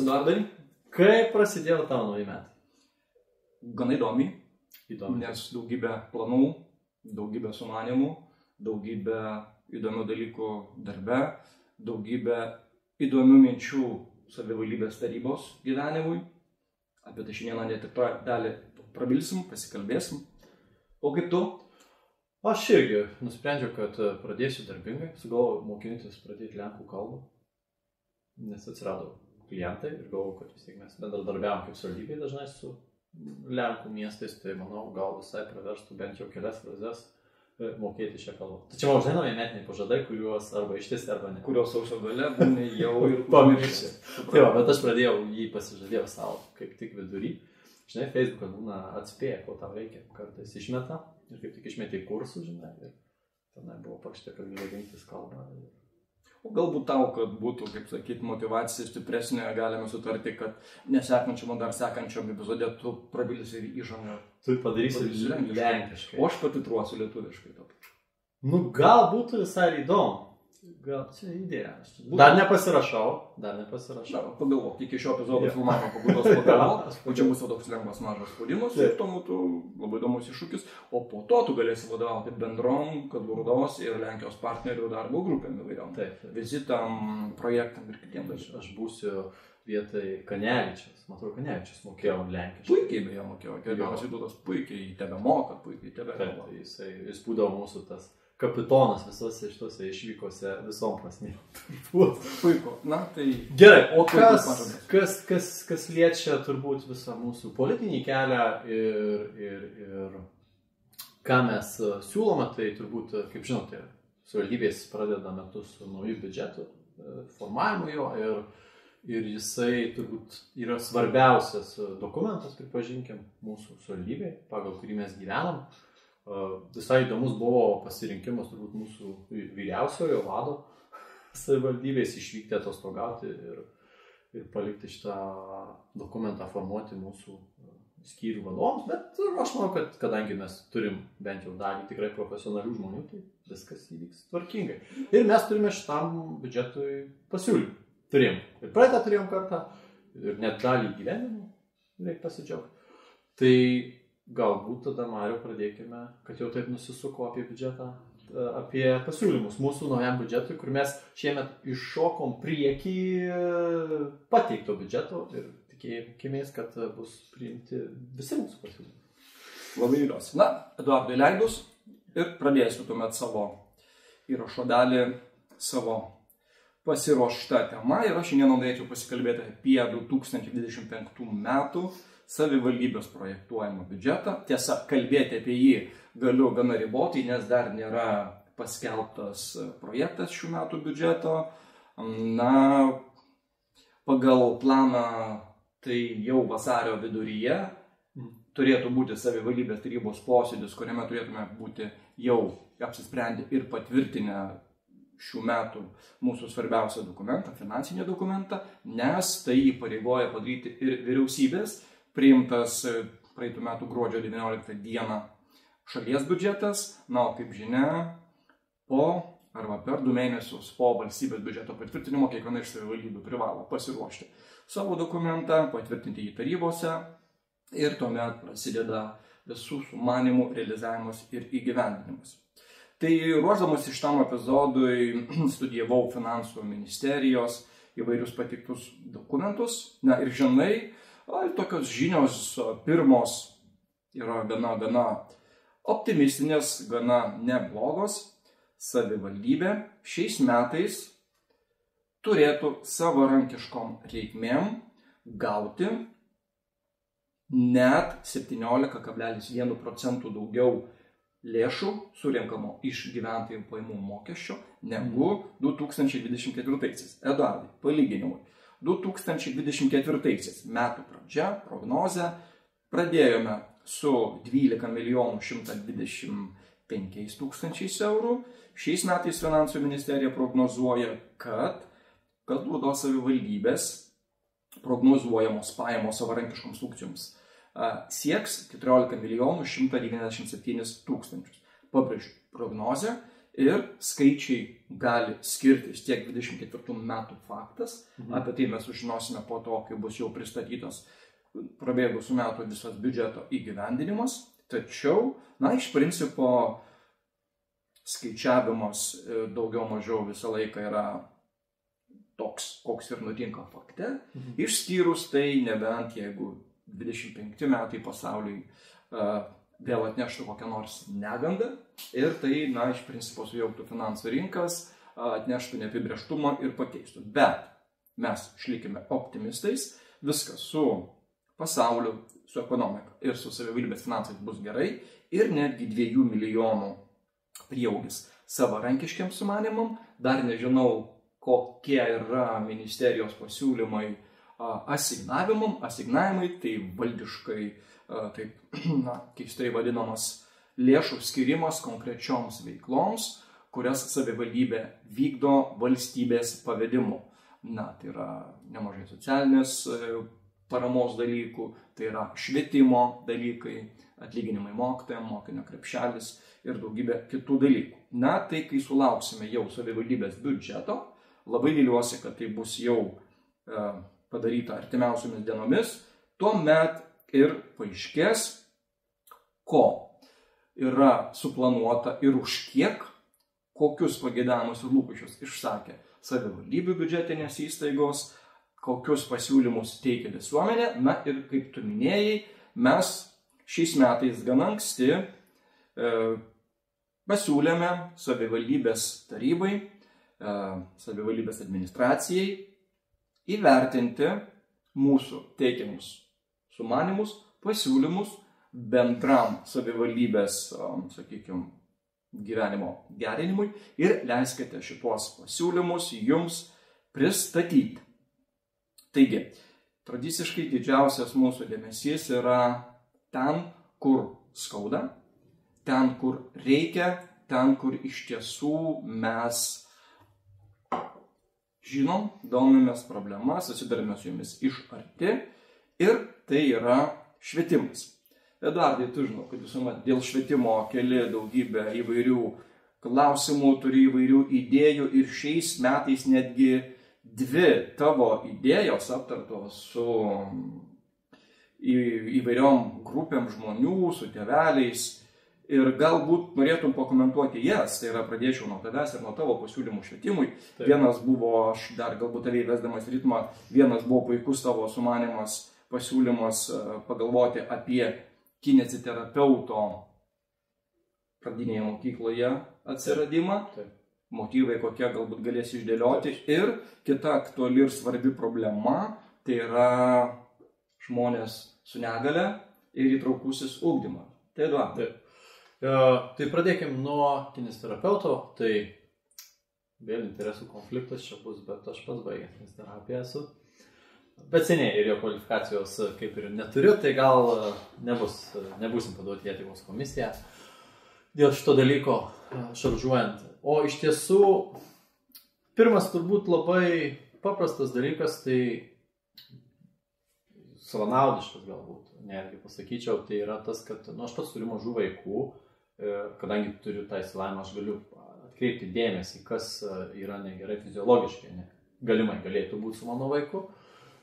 Eduardai, kaip prasidėjo tavo nauji metai? Gana įdomiai, nes daugybė planų, daugybė sumanimų, daugybė įdomių dalykų darbe, daugybė įdomių minčių savivaldybės tarybos gyvenimui. Apie tai šiandieną net ir dalį prabilsim, pasikalbėsim. O kaip tu? Aš irgi nusprendžiau, kad pradėsiu darbingai, sugalvojau mokintis pradėti lenkų kalbą, nes atsirado klientai ir galvojau, kad vis tiek mes bendradarbiavom kaip savivaldybėje dažnai su lenkų miestais, tai manau, gal visai praverstų bent jau kelias frazes mokėti šią kalbą. Tačiau man žinai metiniai pažadai, kuriuos arba ištisi, arba ne. Kurios sausio gale būna jau ir pamiršti. Tai va, bet aš pradėjau, jį pasižadėjau savo kaip tik vidury. Žinai, Facebookas būna atspėja, ko tau reikia. Kartais išmeta ir kaip tik išmetė kursų, žinai, ir tenai buvo parašyta, kad gali rinktis kalbą. O galbūt tau, kad būtų, kaip sakyti, motyvacija stipresnė, galime sutarti, kad nesekančiam, o dar sekančiam epizode tu prabilsi ir įžangą. Tu padarysi lenkiškai. O aš patitruosiu lietuviškai. Nu, gal būtų visai įdomu. Gal čia idėja. Dar nepasirašau. Na, pagalvok, iki šio epizodo filmavimo pabaigos pagalvok, o čia bus toks lengvas mažas spaudimas, ir tuo metu labai įdomus iššūkis, o po to tu galėsi vadovauti bendrom Kadlurdos ir Lenkijos partnerių darbo grupėm įvairiom. Vizitam, projektam ir kitiem dalykam. Aš būsiu vietoj Kanevičiaus. Matau, Kanevičius mokėjo lenkiškai. Puikiai beje mokėjo. Gerbiamas Vytautas puikiai tebemoka, puikiai tebekalba. Jis būdavo mūsų tas kapitonas visose šitose išvykose visom prasmėm. Puiku. Na, tai... Gerai, o kas liečia turbūt visą mūsų politinį kelią ir ką mes siūlome, tai turbūt, kaip žinote, savivaldybės pradeda metus su naujų biudžetų formavimu jo ir jisai turbūt yra svarbiausias dokumentas, pripažinkim, mūsų savivaldybėje, pagal kurį mes gyvenam. Visai įdomus buvo pasirinkimas turbūt mūsų vyriausiojo vado savivaldybės išvykti atostogauti ir palikti šitą dokumentą formuoti mūsų skyrių vadovams, bet aš manau, kad kadangi mes turim bent jau dalį tikrai profesionalių žmonių, tai viskas įvyks tvarkingai. Ir mes turime šitam biudžetui pasiūlymų. Turėjom. Ir praeitą turėjom kartą ir net dalį gyvenimų reikia pasidžiaugti. Tai galbūt tada, Mariau, pradėkime, kad jau taip nusisuko apie biudžetą, apie pasiūlymus mūsų naujam biudžetui, kur mes šiemet iššokom priekį pateikto biudžeto ir tikėjomės, kad bus priimti visi mūsų pasiūlymai. Labai įdomu. Na, Eduardai leidus ir pradėsiu tuomet savo įrašo dalį, savo pasiruoštą temą ir aš šiandien norėčiau pasikalbėti apie 2025 metų savivaldybės projektuojamą biudžetą. Tiesa, kalbėti apie jį galiu gana ribotai, nes dar nėra paskelbtas projektas šių metų biudžeto. Na, pagal planą tai jau vasario viduryje turėtų būti savivaldybės tarybos posėdis, kuriame turėtume būti jau apsisprendę ir patvirtinę šių metų mūsų svarbiausią dokumentą, finansinį dokumentą, nes tai įpareigoja padaryti ir vyriausybės priimtas praeitų metų gruodžio 19 dieną šalies biudžetas. Na, o kaip žinia, po arba per 2 mėnesius po valstybės biudžeto patvirtinimo kiekviena iš savivaldybių privalo pasiruošti savo dokumentą, patvirtinti jį tarybose ir tuomet prasideda visų sumanimų realizavimas ir įgyvendinimas. Tai ruošdamas šitam epizodui studijavau finansų ministerijos įvairius pateiktus dokumentus. Na ir žinai, tokios žinios pirmos yra gana optimistinės, gana neblogos. Savivaldybė šiais metais turėtų savarankiškom reikmėm gauti net 17,1% daugiau lėšų surinkamo iš gyventojų pajamų mokesčio negu 2024. Eduardai, palyginimui. 2024 metų pradžia, prognozę, pradėjome su 12 125 000 eurų. Šiais metais finansų ministerija prognozuoja, kad Kadlurdos savivaldybės prognozuojamos pajamos savarankiškoms funkcijoms sieks 14 197 000. Pabrėžiu prognozę ir skaičiai gali skirtis tiek 24 metų faktas, apie tai mes sužinosime po to, kai bus jau pristatytas prabėgusių metų visas biudžeto įgyvendinimas, tačiau, iš principo, skaičiavimas daugiau mažiau visą laiką yra toks, koks ir nutinka fakte, išskyrus tai nebent jeigu 25 metai pasauliui vėl atneštų kokią nors negandą ir tai, iš principo sujauktų finansų rinkas, atneštų neapibrėžtumą ir pakeistų. Bet mes išlikime optimistais, viskas su pasauliu, su ekonomika ir su savivaldybės finansais bus gerai ir netgi 2 milijonų prieaugis savarankiškiam sumanimam. Dar nežinau, kokie yra ministerijos pasiūlymai asignavimai, tai valdiškai, taip, keistai vadinamas lėšų skirimas konkrečioms veikloms, kurias savivaldybė vykdo valstybės pavedimu. Tai yra nemažai socialinės paramos dalykų, tai yra švietimo dalykai, atlyginimai mokytojams, mokinio krepšelis ir daugybė kitų dalykų. Tai kai sulauksime jau savivaldybės biudžeto, labai viliuosi, kad tai bus jau padaryta artimiausiomis dienomis, tuomet ir paaiškės, ko yra suplanuota ir už kiek, kokius pageidavimus ir lūkesčius išsakė savivaldybių biudžetinės įstaigos, kokius pasiūlymus teikia visuomenė. Ir kaip tu minėjai, mes šiais metais gan anksti pasiūlėme savivaldybės tarybai, savivaldybės administracijai įvertinti mūsų teikiamus sumanymus, pasiūlymus bendram savivaldybės, gyvenimo gerinimui ir leiskite šitos pasiūlymus jums pristatyti. Taigi, tradiciškai didžiausias mūsų dėmesys yra ten, kur skauda, ten, kur reikia, ten, kur iš tiesų mes žinom, domimės problemas, susidarėme su jomis iš arti ir tai yra švietimas. Eduardai, tu žinau, kad visuomet dėl švietimo keli daugybę įvairių klausimų, turi įvairių idėjų ir šiais metais netgi 2 tavo idėjos aptartos su įvairiom grupėm žmonių, su tėveliais ir galbūt norėtum pakomentuoti jas, tai yra pradėčiau nuo tavęs ir nuo tavo pasiūlymų švietimui. Taip. Vienas buvo, aš dar galbūt tavai vesdamas ritmą, vienas buvo puikus tavo sumanymas, pasiūlymas pagalvoti apie kineziterapeuto pradinėje mokykloje atsiradimą. Taip. Motyvai, kokie galbūt galėsi išdėlioti. Ir kita aktuali ir svarbi problema, tai yra žmonės su negale ir įtraukusis ugdymas. Tai Eduardai. Tai pradėkime nuo kineziterapeuto. Tai vėl interesų konfliktas čia bus, bet aš pats baigęs kineziterapiją esu. Bet seniai ir jo kvalifikacijos kaip ir neturiu, tai gal nebūsim paduoti į etikos komisiją dėl šito dalyko šaržuojant. O iš tiesų, pirmas turbūt labai paprastas dalykas, tai savanaudiškas galbūt, netgi pasakyčiau, tai yra tas, kad aš pats turiu mažų vaikų, kadangi turiu tą įsilavinimą, aš galiu atkreipti dėmesį, kas yra negerai fiziologiškai, galimai galėtų būti su mano vaiku.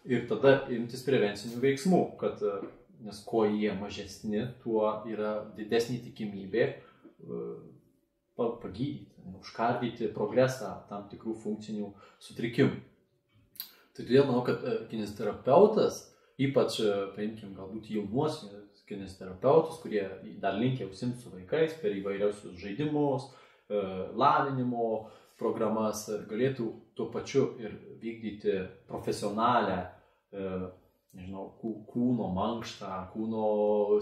Ir tada imtis prevencinių veiksmų, nes kuo jie mažesni, tuo yra didesnė tikimybė pagydyti, užkardyti progresą tam tikrų funkcinių sutrikimų. Tai todėl manau, kad kineziterapeutas, ypač paimkim galbūt jaunuosius kineziterapeutus, kurie dar linkę užsiimti su vaikais per įvairiausius žaidimus, lavinimo programas, galėtų tuo pačiu ir vykdyti profesionalią kūno mankštą, kūno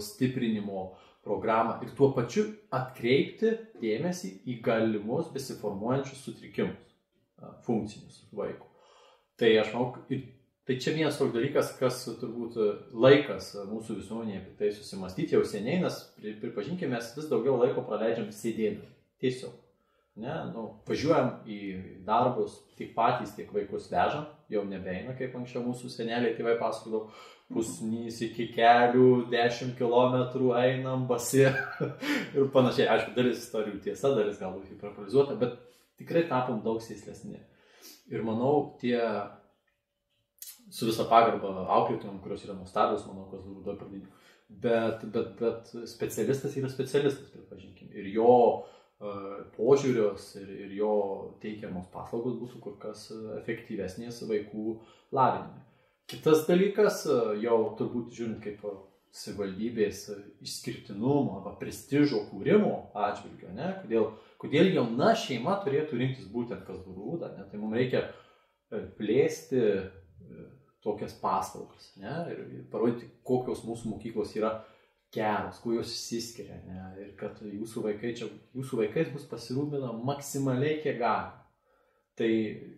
stiprinimo programą ir tuo pačiu atkreipti dėmesį į galimus besiformuojančius sutrikimus funkcinius vaikų. Tai aš manau, tai čia vienas toks dalykas, kas turbūt laikas mūsų visuomenėje apie tai susimastyti jau seniai, nes pripažinkime, mes vis daugiau laiko praleidžiam sėdėdami. Tiesiog. Važiuojam į darbus, tiek patys, tiek vaikus vežam, jau nebeina, kaip anksčiau mūsų seneliai tėvai pasakodavo, pusnys iki kelių, 10 km einam, basi ir panašiai. Aišku, dalis istorijų tiesa, dalis galbūt hiperbolizuota, bet tikrai tapom daug sėslesni. Ir manau, tie su visa pagarba auklėtojom, kurios yra nuostabios, manau, kas labai pradinių. Bet specialistas yra specialistas, pripažinkim. Ir jo požiūrios ir jo teikiamos paslaugos būtų kur kas efektyvesnės vaikų lavinime. Kitas dalykas, jau turbūt žiūrint kaip savivaldybės išskirtinumo arba prestižo kūrimo atžvilgio, ne? Kodėl jauna šeima turėtų rinktis būtent Kazlų Rūdą, ne? Tai mums reikia plėsti tokias paslaugas, ne? Ir parodyti, kokios mūsų mokyklos yra geros, kuo jos išsiskiria, ne? Ir kad jūsų vaikais bus pasirūpina maksimaliai kiek gali. Tai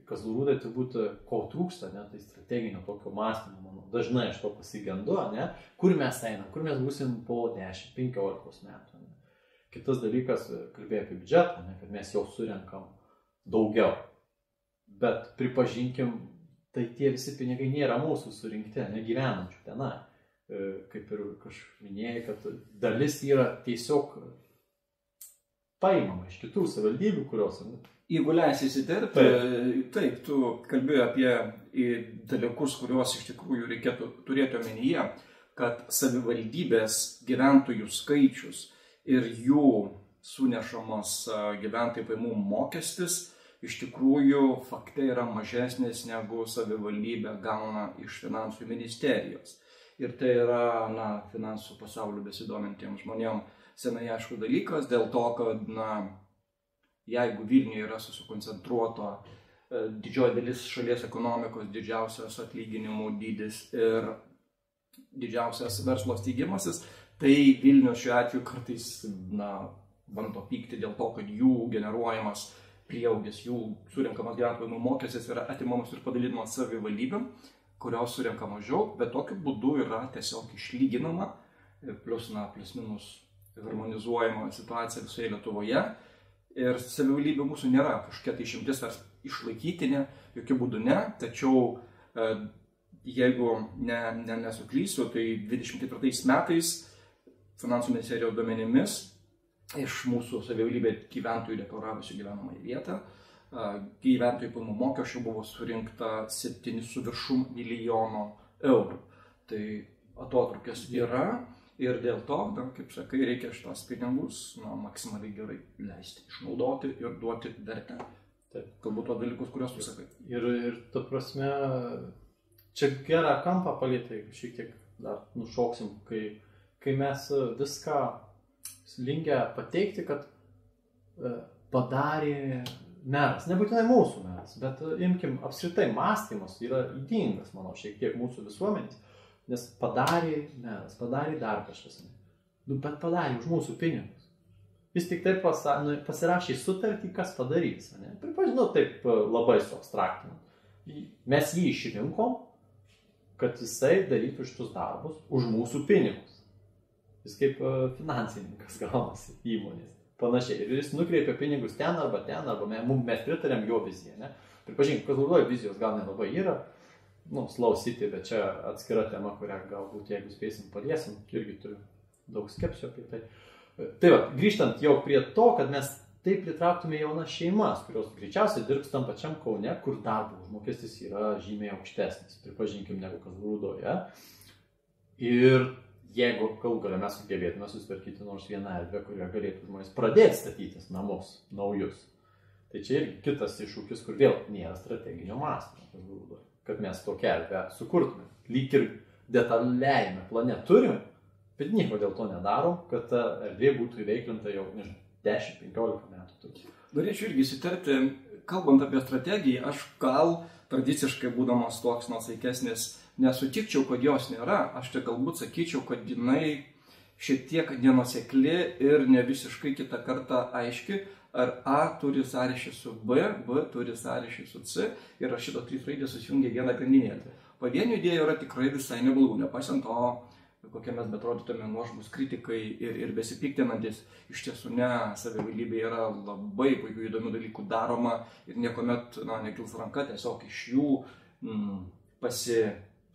Kazlų Rūdai turbūt ko trūksta, ne? Tai strateginio tokio mąstymo, manau. Dažnai aš to pasigendu, ne? Kur mes einam, kur mes būsim po 10-15 metų. Ne? Kitas dalykas, kalbėjau apie biudžetą, ne? Kad mes jau surenkam daugiau. Bet pripažinkim, tai tie visi pinigai nėra mūsų surinkti, negyvenančių tenai. Kaip ir kažkaip minėjai, kad dalis yra tiesiog paimama iš kitų savivaldybių, kurios... Jeigu leisi įsiterpti, taip, tu kalbėjai apie dalykus, kuriuos iš tikrųjų reikėtų turėti omenyje, kad savivaldybės gyventojų skaičius ir jų sunešamas gyventojų pajamų mokestis iš tikrųjų fakte yra mažesnis negu savivaldybė gauna iš finansų ministerijos. Ir tai yra, finansų pasauliu besidomintiems žmonėms senai aišku dalykas, dėl to, kad, jeigu Vilniuje yra susikoncentruota didžioji dalis šalies ekonomikos, didžiausias atlyginimų dydis ir didžiausias verslo steigimasis, tai Vilnius šiuo atveju kartais bando pykti dėl to, kad jų generuojamas prieaugis, jų surinkamas gyventojų mokestis yra atimamas ir padalinamas savivaldybėm, kurios surenka mažiau, bet tokiu būdu yra tiesiog išlyginama ir plius minus harmonizuojama situacija visoje Lietuvoje. Ir savivaldybė mūsų nėra kažkokia tai išimtis ar išlaikytinė, jokių būdų ne, tačiau jeigu nesuklysiu, tai 24 metais finansų ministerijos duomenimis iš mūsų savivaldybė gyventojų deklaravusių gyvenamąją vietą gyventojų pajamų mokesčių buvo surinkta 7,5 milijono eurų. Tai atotrūkis yra ir dėl to, kaip sakai, reikia šitos pinigus maksimaliai gerai leisti, išnaudoti ir duoti vertę. Taip, galbūt to dalykus, kuriuos tu sakai. Ir ta prasme, čia gerą kampą palėtai, šiek tiek dar nušoksim, kai mes viską linkę pateikti, kad padarė meras, nebūtinai mūsų meras, bet imkim, apskritai mąstymas yra ydingas, manau, šiek tiek mūsų visuomenės, nes padarė meras, padarė dar kažkas, bet padarė už mūsų pinigus. Jis tik taip pasirašė sutartį, kas padarys, pripažinau taip labai suabstraktinant. Mes jį išrinkom, kad jisai darytų šitus darbus už mūsų pinigus. Jis kaip finansininkas gaunasi įmonės. Panašiai. Ir jis nukreipia pinigus ten arba mes pritarėm jo viziją. Ne? Pripažink, Kazlų Rūdoje vizijos gal nelabai yra, Slow City, bet čia atskira tema, kurią galbūt, jeigu spėsim, paliesim, irgi turiu daug skepsio apie tai. Tai va, grįžtant jau prie to, kad mes taip pritrauktume jaunas šeimas, kurios greičiausiai dirbs tam pačiam Kaune, kur darbo užmokestis yra žymiai aukštesnis, pripažinkim, negu Kazlų Rūdoje. Ir jeigu galų gale mes sugebėtume susitvarkyti nors vieną erdvę, kurioje galėtų žmonės pradėti statytis namus naujus. Tai čia irgi kitas iššūkis, kur vėl nėra strateginio mąstymo, kad mes tokią erdvę sukurtume. Lyg ir detaliajame plane turime, bet nieko dėl to nedarom, kad ta erdvė būtų įveiklinta jau 10-15 metų. Norėčiau irgi įsiterpti, kalbant apie strategiją, aš gal tradiciškai būdamas toks nuosaikesnis nesutikčiau, kad jos nėra. Aš čia galbūt sakyčiau, kad jinai šiek tiek nenuosekli ir ne visiškai kitą kartą aiški, ar A turi sąryšį su B turi sąryšį su C ir šitos trys raidės susijungia vieną grandinėlę. Pavienių idėjų yra tikrai visai neblogų, nepaisant to, kokie mes betrodytume nuožmūs kritikai ir besipiktinantis, iš tiesų savivaldybė yra labai puikių įdomių dalykų daroma ir niekuomet nekils ranka tiesiog iš jų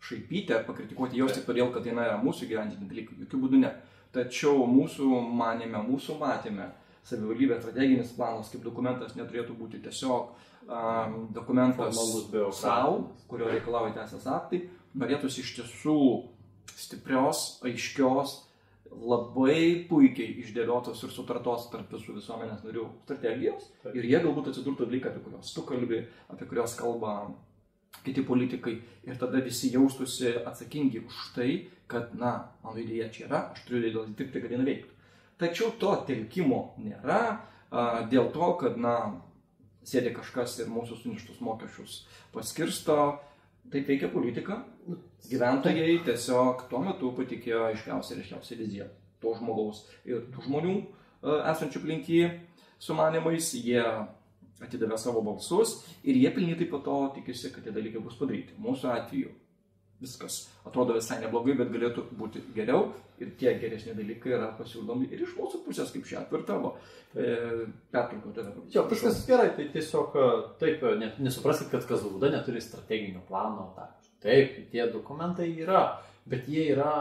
šaipyti ar pakritikuoti jos tik todėl, kad tai yra mūsų gyventiniai dalykai. Jokių būdų ne. Tačiau mūsų matyme, savivaldybės strateginis planas kaip dokumentas neturėtų būti tiesiog dokumentas savo, kurio reikalauja teisės aktai. Norėtųsi iš tiesų stiprios, aiškios, labai puikiai išdėliotos ir sutartos tarp visų visuomenės narių strategijos. Ir jie galbūt atsidurtų dalykai, apie kurios tu kalbi, apie kurios kalba kiti politikai. Ir tada visi jaustųsi atsakingi už tai, kad, mano idėja čia yra, aš turiu dėl dirbti, kad jinai veiktų. Tačiau to telkimo nėra dėl to, kad, sėdė kažkas ir mūsų suništus mokesčius paskirsto. Taip veikia politika. Gyventojai tiesiog tuo metu patikėjo aiškiausiai viziją to žmogaus ir tų žmonių esančių aplink jį sumanimais. Jie atidavė savo balsus ir jie pilni taip po to tikisi, kad tie dalykai bus padaryti. Mūsų atveju viskas atrodo visai neblogai, bet galėtų būti geriau ir tie geresni dalykai yra pasiūlomi ir iš mūsų pusės, kaip šią ir tavo. Pertraukiau tave. Jo, viskas gerai, tai tiesiog taip, nesupraskit, kad Kazlų Rūda neturi strateginio plano. Taip, tie dokumentai yra, bet jie yra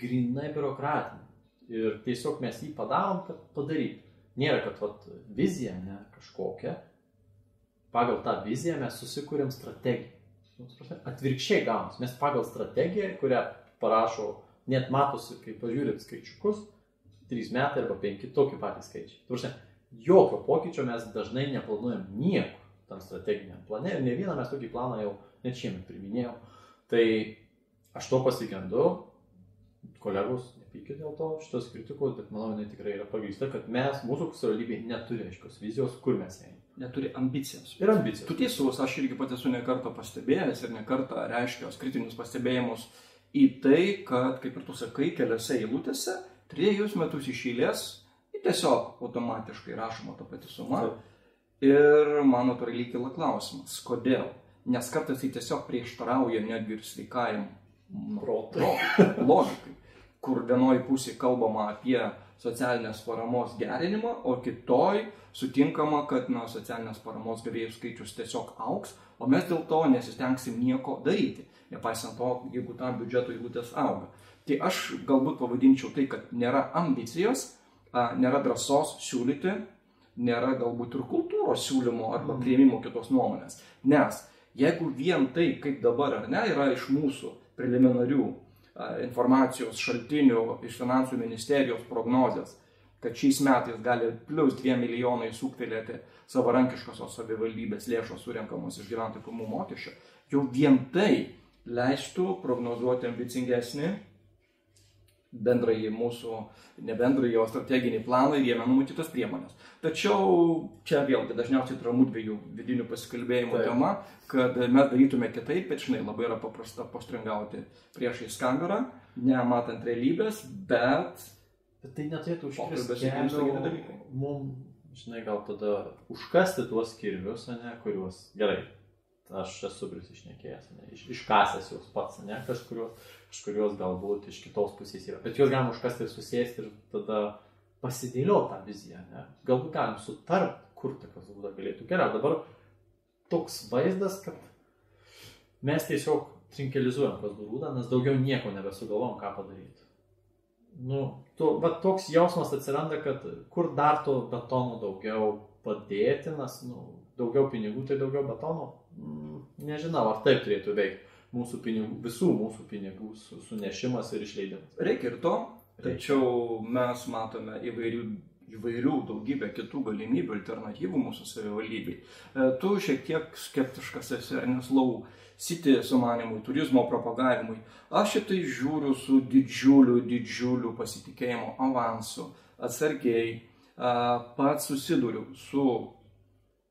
grinai biurokratiniai. Ir tiesiog mes jį padarom, kad padaryti. Nėra, kad vizija, kažkokia. Pagal tą viziją mes susikūrėm strategiją. Atvirkščiai gaunas. Mes pagal strategiją, kurią parašo, net matosi, kai pažiūrėt skaičiukus, 3 metai arba 5, tokį patį skaičiai. Jokio pokyčio mes dažnai neplanuojam nieko tam strateginiam plane ir ne vieną mes tokį planą jau net šiemet priminėjau. Tai aš to pasigendu, kolegos, nepykit dėl to šitos kritikos, bet manau, jinai tikrai yra pagrįsta, kad mūsų savivaldybė neturi aiškios vizijos, kur mes einame. Neturi ambicijos. Ir ambicijos. Tu teisus, aš irgi pat esu nekartą pastebėjęs ir nekartą reiškiau kritinius pastebėjimus į tai, kad, kaip ir tu sakai, keliose eilutėse 3 metus iš eilės tiesiog automatiškai rašoma ta pati suma. Ir man natūraliai kyla klausimas, kodėl? Nes kartais tai tiesiog prieštarauja netgi ir sveikajam logikai, kur vienoj pusėje kalbama apie socialinės paramos gerinimą, o kitoj sutinkama, kad socialinės paramos gavėjų skaičius tiesiog augs, o mes dėl to nesistengsim nieko daryti, nepaisant to, jeigu tam biudžeto eilutės auga. Tai aš galbūt pavadinčiau tai, kad nėra ambicijos, nėra drąsos siūlyti, nėra galbūt ir kultūros siūlymo arba priėmimo kitos nuomonės. Nes jeigu vien tai, kaip dabar ar ne, yra iš mūsų preliminarių informacijos šaltinių, iš finansų ministerijos prognozės, kad šiais metais gali plus 2 milijonai suktelėti savarankiškosios savivaldybės lėšos surenkamos iš gyventojų pajamų mokesčio, jau vien tai leistų prognozuoti ambicingesnį bendrąjį mūsų, ne bendrąjį, o strateginį planą ir jame numatytas priemonės. Tačiau čia vėlgi dažniausiai yra mūdviejų vidinių pasikalbėjimų tema, kad mes darytume kitaip, bet labai yra paprasta postringauti priešais kamerą, nematant realybės, bet tai neturėtų užkirsti kelio mums, gal tada užkasti tuos kirvius, kuriuos gerai. Aš esu prisišnekėjęs, iškasęs jos pats, kažkurios galbūt iš kitos pusės yra. Bet juos galima užkasti ir susėsti ir tada pasidėlioti tą viziją. Galbūt galim sutart, kur ta Kazlų Rūda galėtų keliauti. Dabar toks vaizdas, kad mes tiesiog trinkelizuojam Kazlų Rūdą, nes daugiau nieko nebesugalvom, ką padaryti. Toks jausmas atsiranda, kad kur dar to betono daugiau padėti, nes daugiau pinigų, tai daugiau betono. Nežinau, ar taip turėtų veikti visų mūsų pinigų sunešimas ir išleidimas. Reikia ir to, tačiau mes matome įvairių daugybę kitų galimybių, alternatyvų mūsų savivaldybei. Tu šiek tiek skeptiškas esi, nes City sumanimui, turizmo propagavimui. Aš šitai žiūriu su didžiuliu pasitikėjimo avansu, atsargiai, pats susiduriu su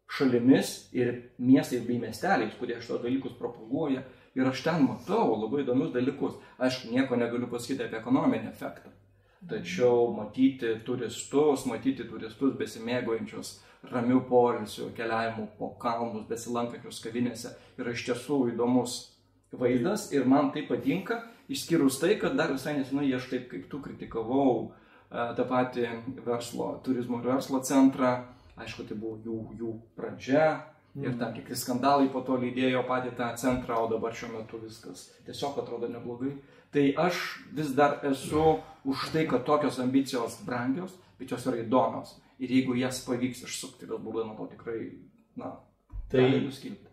šalimis ir miestais bei miesteliais, kurie šitos dalykus propaguoja, ir aš ten matau labai įdomius dalykus. Aišku, nieko negaliu pasakyti apie ekonominį efektą. Tačiau matyti turistus besimėgaujančius ramių poilsių, keliavimų po kalnus, besilankančius kavinėse yra iš tiesų įdomus vaizdas ir man tai patinka, išskyrus tai, kad dar visai nesenai aš taip kaip tu kritikavau tą patį turizmo ir verslo centrą. Aišku, tai buvo jų pradžia, Ir tam tikri skandalai po to lydėjo patį tą centrą, o dabar šiuo metu viskas tiesiog atrodo neblogai. Tai aš vis dar esu už tai, kad tokios ambicijos brangios, bet jos yra įdomios. Ir jeigu jas pavyks išsukti, galbūt nuo to tikrai, gali nuskilti.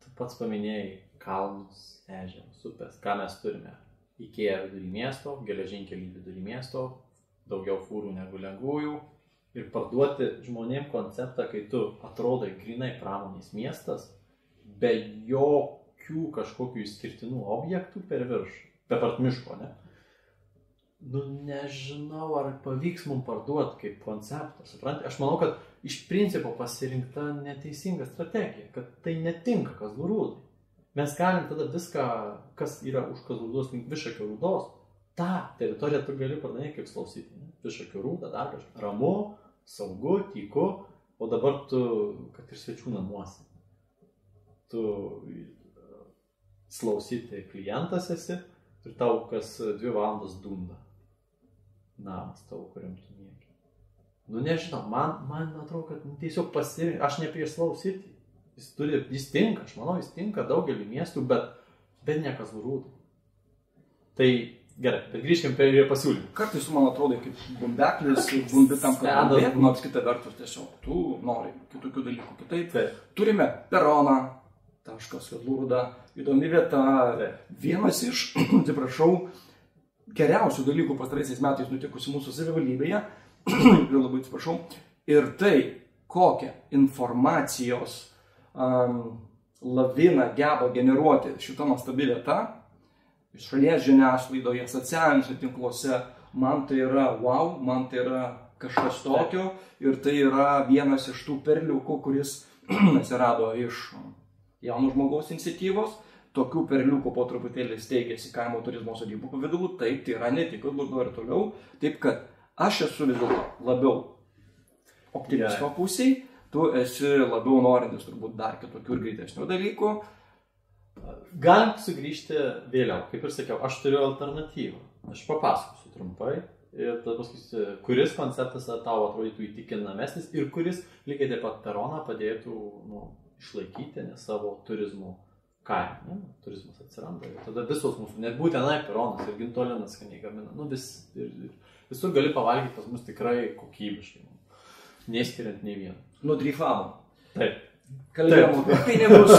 Tu pats paminėjai kalnus, ežerus, upės. Ką mes turime? Ikea vidury miesto, geležinkelį vidury miesto, daugiau fūrų negu lengvųjų. Ir parduoti žmonėm konceptą, kai tu atrodai grinai pramonės miestas, be jokių kažkokių išskirtinų objektų per viršų, be part miško, ne? Nežinau, ar pavyks mums parduoti kaip konceptą, supranti? Aš manau, kad iš principo pasirinkta neteisinga strategija, kad tai netinka Kazlų Rūdai. Mes galim tada viską, kas yra už Kazlų Rūdos link Višakio Rūdos, tą teritoriją tu gali pardavinėti kaip Slausyti, ne? Višakio Rūda, dar kažką. Ramu, saugu, tyku, o dabar tu, kad ir svečių namuose. Tu Slausyti klientas esi ir tau kas 2 valandas dunda. Namas tavo, kuriam tu nieki. Nežinau, man atrodo, kad tiesiog pasirinkti. Aš ne prieš Slausyti. Jis tinka, aš manau, jis tinka daugelį miestų, bet ne Kazlų Rūdai. Tai gerai, bet grįžkim prie pasiūlymų. Kartais man atrodo, kaip bumbeklis, bumbi tam, kad kalbėtų, nors kita vertus tiesiog tu nori kitokių dalykų. Kitaip, turime peroną, taškas Kazlų Rūda, įdomi vieta, vienas iš, atsiprašau, geriausių dalykų pastaraisiais metais nutikusi mūsų savivaldybėje, ir labai atsiprašau, ir tai, kokią informacijos laviną geba generuoti šitą nuostabi vieta, šalies žiniasklaidoje, socialiniuose tinkluose, man tai yra wow, man tai yra kažkas tokio ir tai yra vienas iš tų perliukų, kuris atsirado iš jauno žmogaus iniciatyvos. Tokių perliukų po truputėlį steigėsi kaimo turizmo sodybų pavidalu, taip, tai yra ne tik Kazlų ir toliau, taip kad aš esu vis dėlto labiau optimisto pusėj, tu esi labiau norintis turbūt dar kitokių ir greitesnių dalykų. Galim sugrįžti vėliau, kaip ir sakiau, aš turiu alternatyvą. Aš papasakosiu trumpai ir tada pasakysiu, kuris konceptas tau atrodytų įtikinamesnis ir kuris lygiai taip pat peroną padėtų išlaikyti savo turizmo kaimą. Turizmas atsiranda ir tada visos mūsų, net būtenai peronas ir gintolinas skaniai gamina. Visur gali pavalgyti pas mus tikrai kokybiškai, neskiriant nei vieno. Nudryfavom. Taip. Kalbėjome apie pinigus,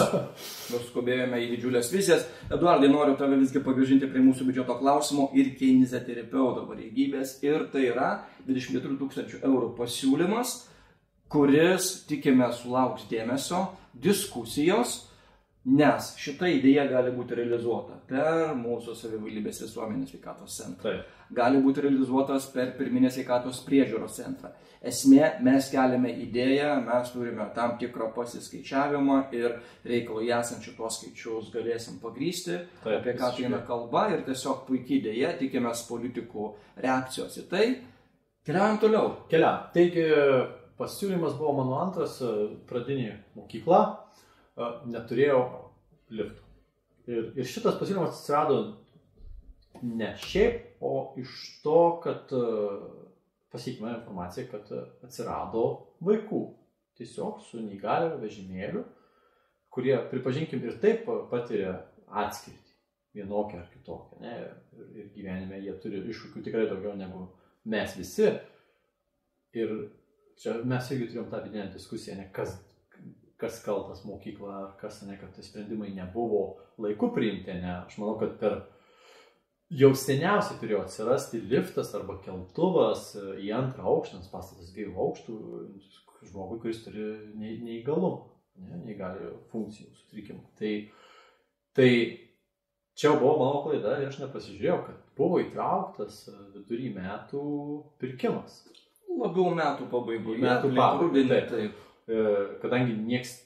nuskubėjome į didžiulės vizijas. Eduardai, noriu tave visgi pagrįžinti prie mūsų biudžeto klausimo ir kineziterapeuto pareigybės. Ir tai yra 24 000 eurų pasiūlymas, kuris, tikime, sulauks dėmesio, diskusijos, nes šita idėja gali būti realizuota per mūsų savivaldybės visuomenės sveikatos centrą. Gali būti realizuotas per pirminės sveikatos priežiūros centrą. Esmė, mes keliame idėją, mes turime tam tikrą pasiskaičiavimą ir reikalui esant šitos skaičius galėsim pagrysti, apie ką tai eina kalba ir tiesiog puikiai idėja, tikimės politikų reakcijos į tai. Keliaujam toliau. Taigi, pasiūlymas buvo mano antras, pradinė mokykla, neturėjau liftų. Ir šitas pasiūlymas atsirado ne šiaip, o iš to, kad pasiekime informaciją, kad atsirado vaikų, tiesiog su neįgaliojo vežimėliu, kurie, pripažinkim, ir taip patiria atskirtį, vienokią ar kitokią, ne? Ir gyvenime jie turi iššūkių tikrai daugiau negu mes visi. Ir čia mes irgi turėjom tą vidinę diskusiją, ne? Kas kaltas mokykla, ar kas, ne, kad tie sprendimai nebuvo laiku priimti, ne? Aš manau, kad jau seniausiai turėjo atsirasti liftas arba keltuvas į antrą aukštą, nes pastatas 2 aukštų, žmogui, kuris turi neįgalumą, neįgaliojo funkcijų sutrikimą. Tai čia buvo mano klaida ir aš nepasižiūrėjau, kad buvo įtrauktas vidury metų pirkimas. Labiau metų pabaigoje. Metų pabaigoje, taip. Kadangi nieks,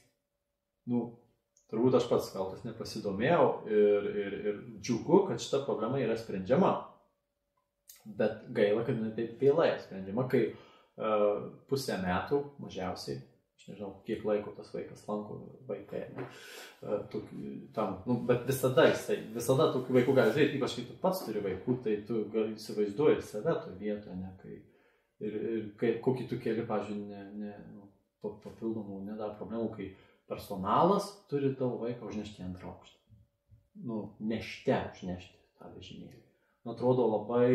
turbūt aš pats kaltas nepasidomėjau ir džiugu, kad šita problema yra sprendžiama. Bet gaila, kad taip vėlai sprendžiama, kai pusę metų mažiausiai, aš nežinau, kiek laiko tas vaikas lanko vaikai, bet visada tokių vaikų gali žiūrėti, ypač kai tu pats turi vaikų, tai tu gali įsivaizduoti save toje vietoje, ir kokį tu keli, pavyzdžiui, papildomų nedar problemų, kai personalas turi tavo vaiką užnešti į antrą aukštą. Nešte užnešti tą vežimėlį. Atrodo labai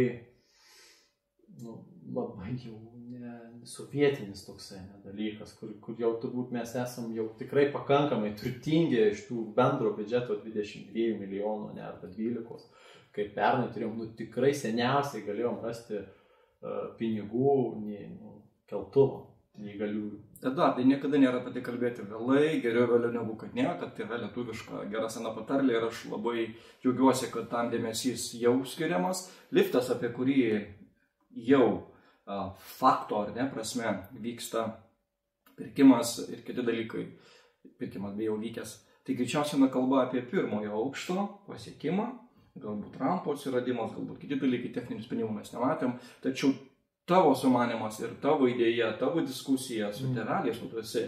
jau sovietinis toksai dalykas, kur jau turbūt mes esam jau tikrai pakankamai turtingi iš tų bendro biudžeto 22 milijonų, ne arba 12, kaip pernai turėjom, tikrai seniausiai galėjom rasti pinigų keltuvo neįgaliųjų. Eduardai, niekada nėra apie tai kalbėti vėlai, geriau vėliau negu kad ne, kad tai yra lietuviška gera sena patarlė ir aš labai džiaugiuosi, kad tam dėmesys jau skiriamas. Liftas, apie kurį jau fakto ar ne prasme vyksta pirkimas ir kiti dalykai, pirkimas bei jau vykęs, tai greičiausiai kalba apie pirmojo aukšto pasiekimą, galbūt rampos įradimas, galbūt kiti dalykai, techninių sprendimų mes nematėm, tačiau tavo sumanimas ir tavo idėja, tavo diskusija su tėveliais, tu esi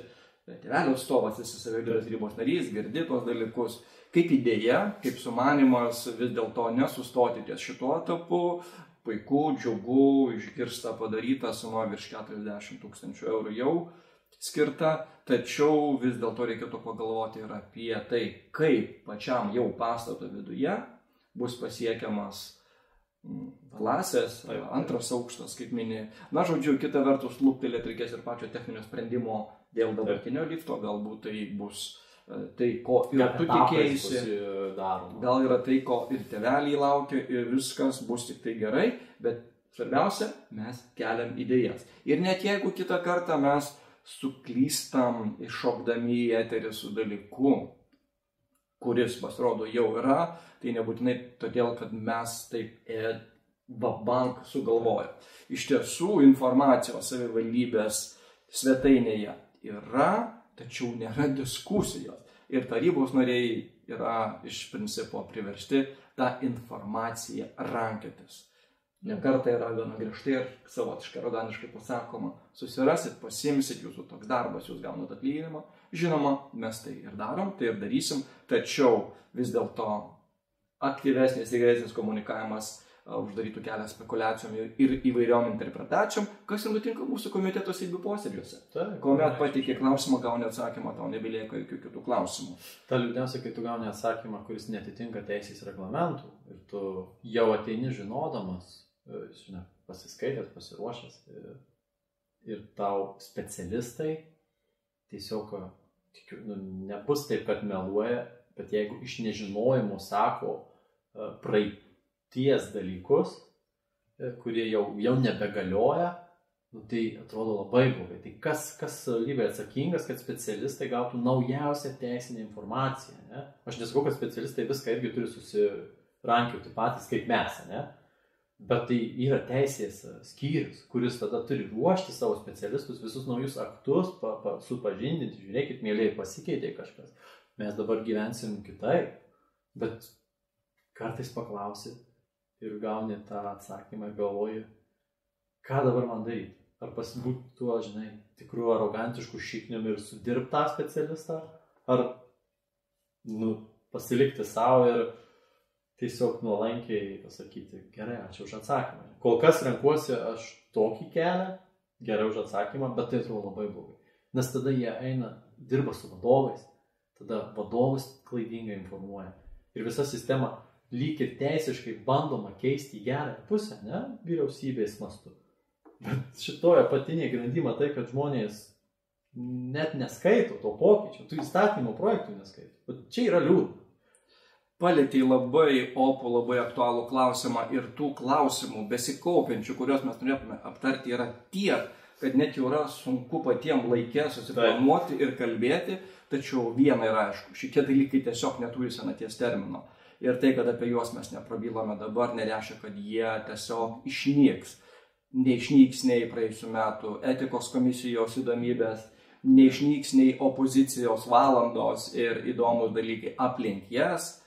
tėvelio atstovas, esi savivaldybės tarybos narys, girdi tuos dalykus, kaip idėja, kaip sumanimas vis dėlto nesustoti ties šituo etapu, puiku, džiugu, išgirsta padaryta, suma virš 40 000 eurų jau skirta, tačiau vis dėlto reikėtų pagalvoti ir apie tai, kaip pačiam jau pastato viduje bus pasiekiamas klasės, antras aukštas, kaip mini. Na, žodžiu, kita vertus, lūptelėti reikės ir pačio techninio sprendimo dėl dabartinio lifto, galbūt tai bus tai, ko ir tu tikėjaisi, gal yra tai, ko ir tėveliai laukia ir viskas bus tik tai gerai, bet svarbiausia, mes keliam idėjas. Ir net jeigu kitą kartą mes suklystam iššokdami į eterį su dalyku, kuris pasirodo jau yra, tai nebūtinai todėl, kad mes taip vabank sugalvojom. Iš tiesų, informacijos savivaldybės svetainėje yra, tačiau nėra diskusijos. Ir tarybos nariai yra iš principo priversti tą informaciją rankiotis. Ne kartą yra gana griežtai ir savotiškai aroganiškai pasakoma, susirasit, pasimsit, jūsų toks darbas, jūs gaunat atlyginimą. Žinoma, mes tai ir darom, tai ir darysim, tačiau vis dėlto aktyvesnis ir geresnis komunikavimas uždarytų kelią spekulacijom ir įvairiom interpretacijom, kas ir nutinka mūsų komiteto sėdbių posėdžiuose. Kuomet pateikė klausimą, gauni atsakymą, tau nebelieka jokių kitų klausimų. Ta liūdniausia, kai tu gauni atsakymą, kuris netitinka teisės reglamentų ir tu jau ateini žinodamas, pasiskaitęs, pasiruošęs ir tau specialistai tiesiog nebus taip, kad meluoja, bet jeigu iš nežinojimo sako praeities dalykus, kurie jau nebegalioja, tai atrodo labai blogai. Tai kas savivaldybė atsakingas, kad specialistai gautų naujausią teisinę informaciją, ne? Aš nesakau, kad specialistai viską irgi turi susirankioti patys kaip mes, ne? Bet tai yra teisės skyrius, kuris tada turi ruošti savo specialistus, visus naujus aktus, supažindinti, žiūrėkit, mėlyje pasikeitė kažkas. Mes dabar gyvensim kitaip, bet kartais paklausi ir gauni tą atsakymą ir galvoji, ką dabar man daryti. Ar pasibūti tuo, tikrų arogantiškų šiknium ir sudirbti tą specialistą, ar pasilikti savo ir tiesiog nuolankiai pasakyti, gerai, ačiū už atsakymą. Kol kas renkuosi aš tokį kelią, gerai už atsakymą, bet tai atrodo labai blogai. Nes tada jie dirba su vadovais, tada vadovus klaidingai informuoja. Ir visa sistema lyg ir teisiškai bandoma keisti į gerą pusę, ne, vyriausybės mastu. Bet šitoje apatinėje grandy matai, kad žmonės net neskaito to pokyčio, tų įstatymo projektų neskaito. Bet čia yra liūdna. Palietei labai opų, labai aktualų klausimą ir tų klausimų besikaupiančių, kuriuos mes norėtume aptarti, yra tiek, kad net jau yra sunku patiems laikė susiplanuoti ir kalbėti, tačiau viena yra aišku, šitie dalykai tiesiog neturi senaties termino. Ir tai, kad apie juos mes neprabylome dabar, nereiškia, kad jie tiesiog išnyks. Neišnyks nei praėjusių metų etikos komisijos įdomybės, neišnyks nei opozicijos valandos ir įdomus dalykai aplink jas.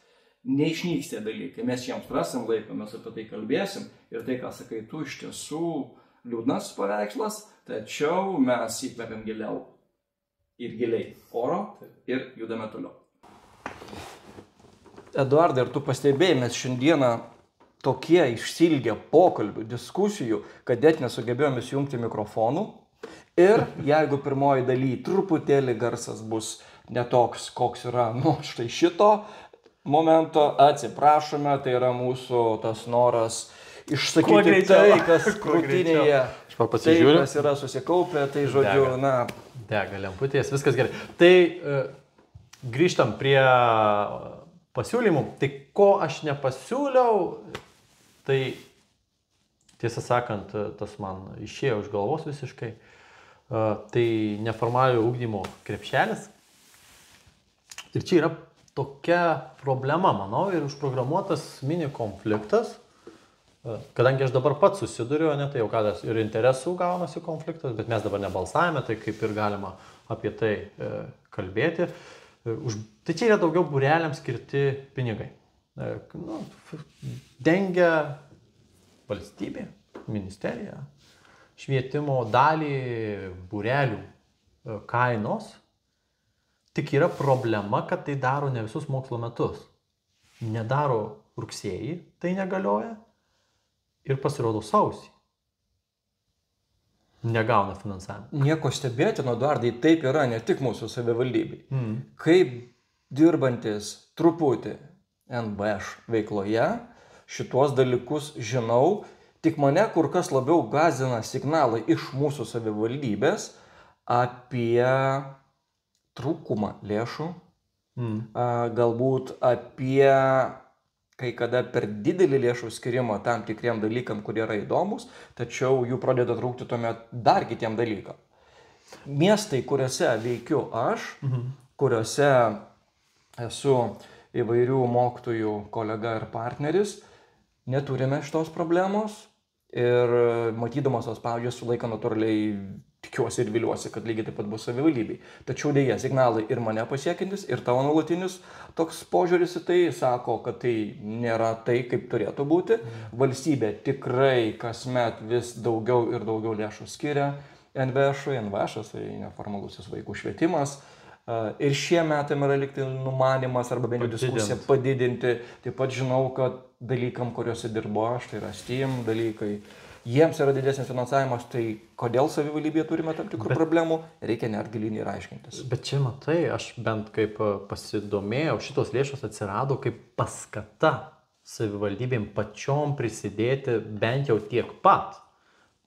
Neišnyks tie dalykai, mes jiems rasim laiko, mes apie tai kalbėsim ir tai, ką sakai, tu iš tiesų liūdnas paveikslas, tačiau mes įkvepiam giliau ir giliai oro ir judame toliau. Eduardai, ar tu pastebėjai, mes šiandieną tokie išsilgę pokalbių, diskusijų, kad net nesugebėjome įjungti mikrofonų, Ir jeigu pirmoji daly truputėlį garsas bus netoks, koks yra, štai šito momento, atsiprašome, tai yra mūsų tas noras išsakyti tai, kas krūtinėje, tai, kas yra susikaupę, tai žodžiu, Dega lemputės, viskas gerai. Tai grįžtam prie pasiūlymų. Tai ko aš nepasiūliau, tai tiesą sakant, tas man išėjo iš galvos visiškai. Tai neformaliojo ugdymo krepšelis. Ir čia yra tokia problema, manau, ir užprogramuotas mini konfliktas. Kadangi aš dabar pats susiduriu, tai jau kadas ir interesų gaunasi konfliktas, bet mes dabar nebalsavime, tai kaip ir galima apie tai kalbėti. Tai čia yra daugiau būreliams skirti pinigai. Dengia valstybė, ministerija, švietimo dalį būrelių kainos. Tik yra problema, kad tai daro ne visus mokslo metus. Nedaro rugsėjį, tai negalioja. Ir pasirodo sausį. Negauna finansavimą. Nieko stebėtino, Eduardai, taip yra ne tik mūsų savivaldybei. Kaip dirbantis truputį NBŠ veikloje, šituos dalykus žinau, tik mane kur kas labiau gąsdina signalai iš mūsų savivaldybės apie trūkumą lėšų, galbūt apie kai kada per didelį lėšų skirimą tam tikriem dalykam, kurie yra įdomus, tačiau jų pradeda trūkti tuomet dar kitiem dalykam. Miestai, kuriuose veikiu aš, kuriuose esu įvairių mokytojų kolega ir partneris, neturime šitos problemos ir matydamas tos pavyzdžius su laiką natūraliai tikiuosi ir viliuosi, kad lygiai taip pat bus savivaldybei. Tačiau dėja, signalai ir mane pasiekintis, ir tavo nuolatinis toks požiūris į tai sako, kad tai nėra tai, kaip turėtų būti. Valstybė tikrai kasmet vis daugiau ir daugiau lėšų skiria NBŠ-ui, NVŠ, tai neformalusis vaikų švietimas. Ir šie metai yra likti numanimas arba bent jau diskusija padidinti. Taip pat žinau, kad dalykam, kuriuose dirbo aš, tai yra STEAM dalykai, jiems yra didesnis finansavimas, tai kodėl savivaldybėje turime tam tikrų problemų, reikia net gilinį ir aiškintis. Bet čia matai, aš bent kaip pasidomėjau, šitos lėšos atsirado kaip paskata savivaldybėm pačiom prisidėti bent jau tiek pat.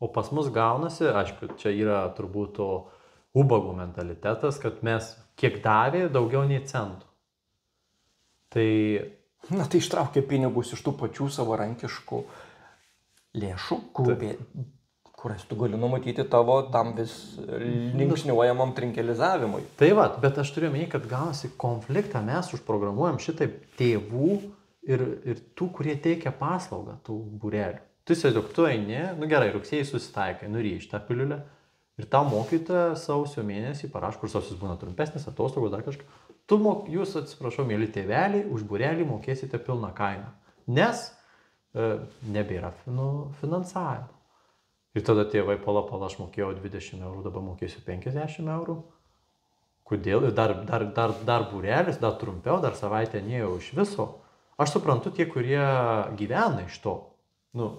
O pas mus gaunasi, aišku, čia yra turbūt ubagų mentalitetas, kad mes kiek davė, daugiau nei centų. Tai ištraukia pinigus iš tų pačių savarankiškų lėšų, kurias tu gali numatyti tavo tam vis linksniuojamam trinkelizavimui. Tai va, bet aš turiu omeny, kad gaunasi konfliktą, mes užprogramuojam šitaip tėvų ir tų, kurie teikia paslaugą, tų būrelių. Tu įsivaizduok, tu eini, gerai, rugsėjai susitaikai, nuryši tą piliulę ir tau mokytoja sausio mėnesį parašo, kur sausis būna trumpesnis, atostogų, dar kažką. Jūs, atsiprašau, mėly tėveliai, už būrelį mokėsite pilną kainą, nes nebėra finansavimo. Ir tada tėvai, pala, aš mokėjau 20 eurų, dabar mokėsiu 50 eurų. Kodėl? Ir dar būrelis, dar trumpiau, dar savaitę nejau iš viso. Aš suprantu tie, kurie gyvena iš to.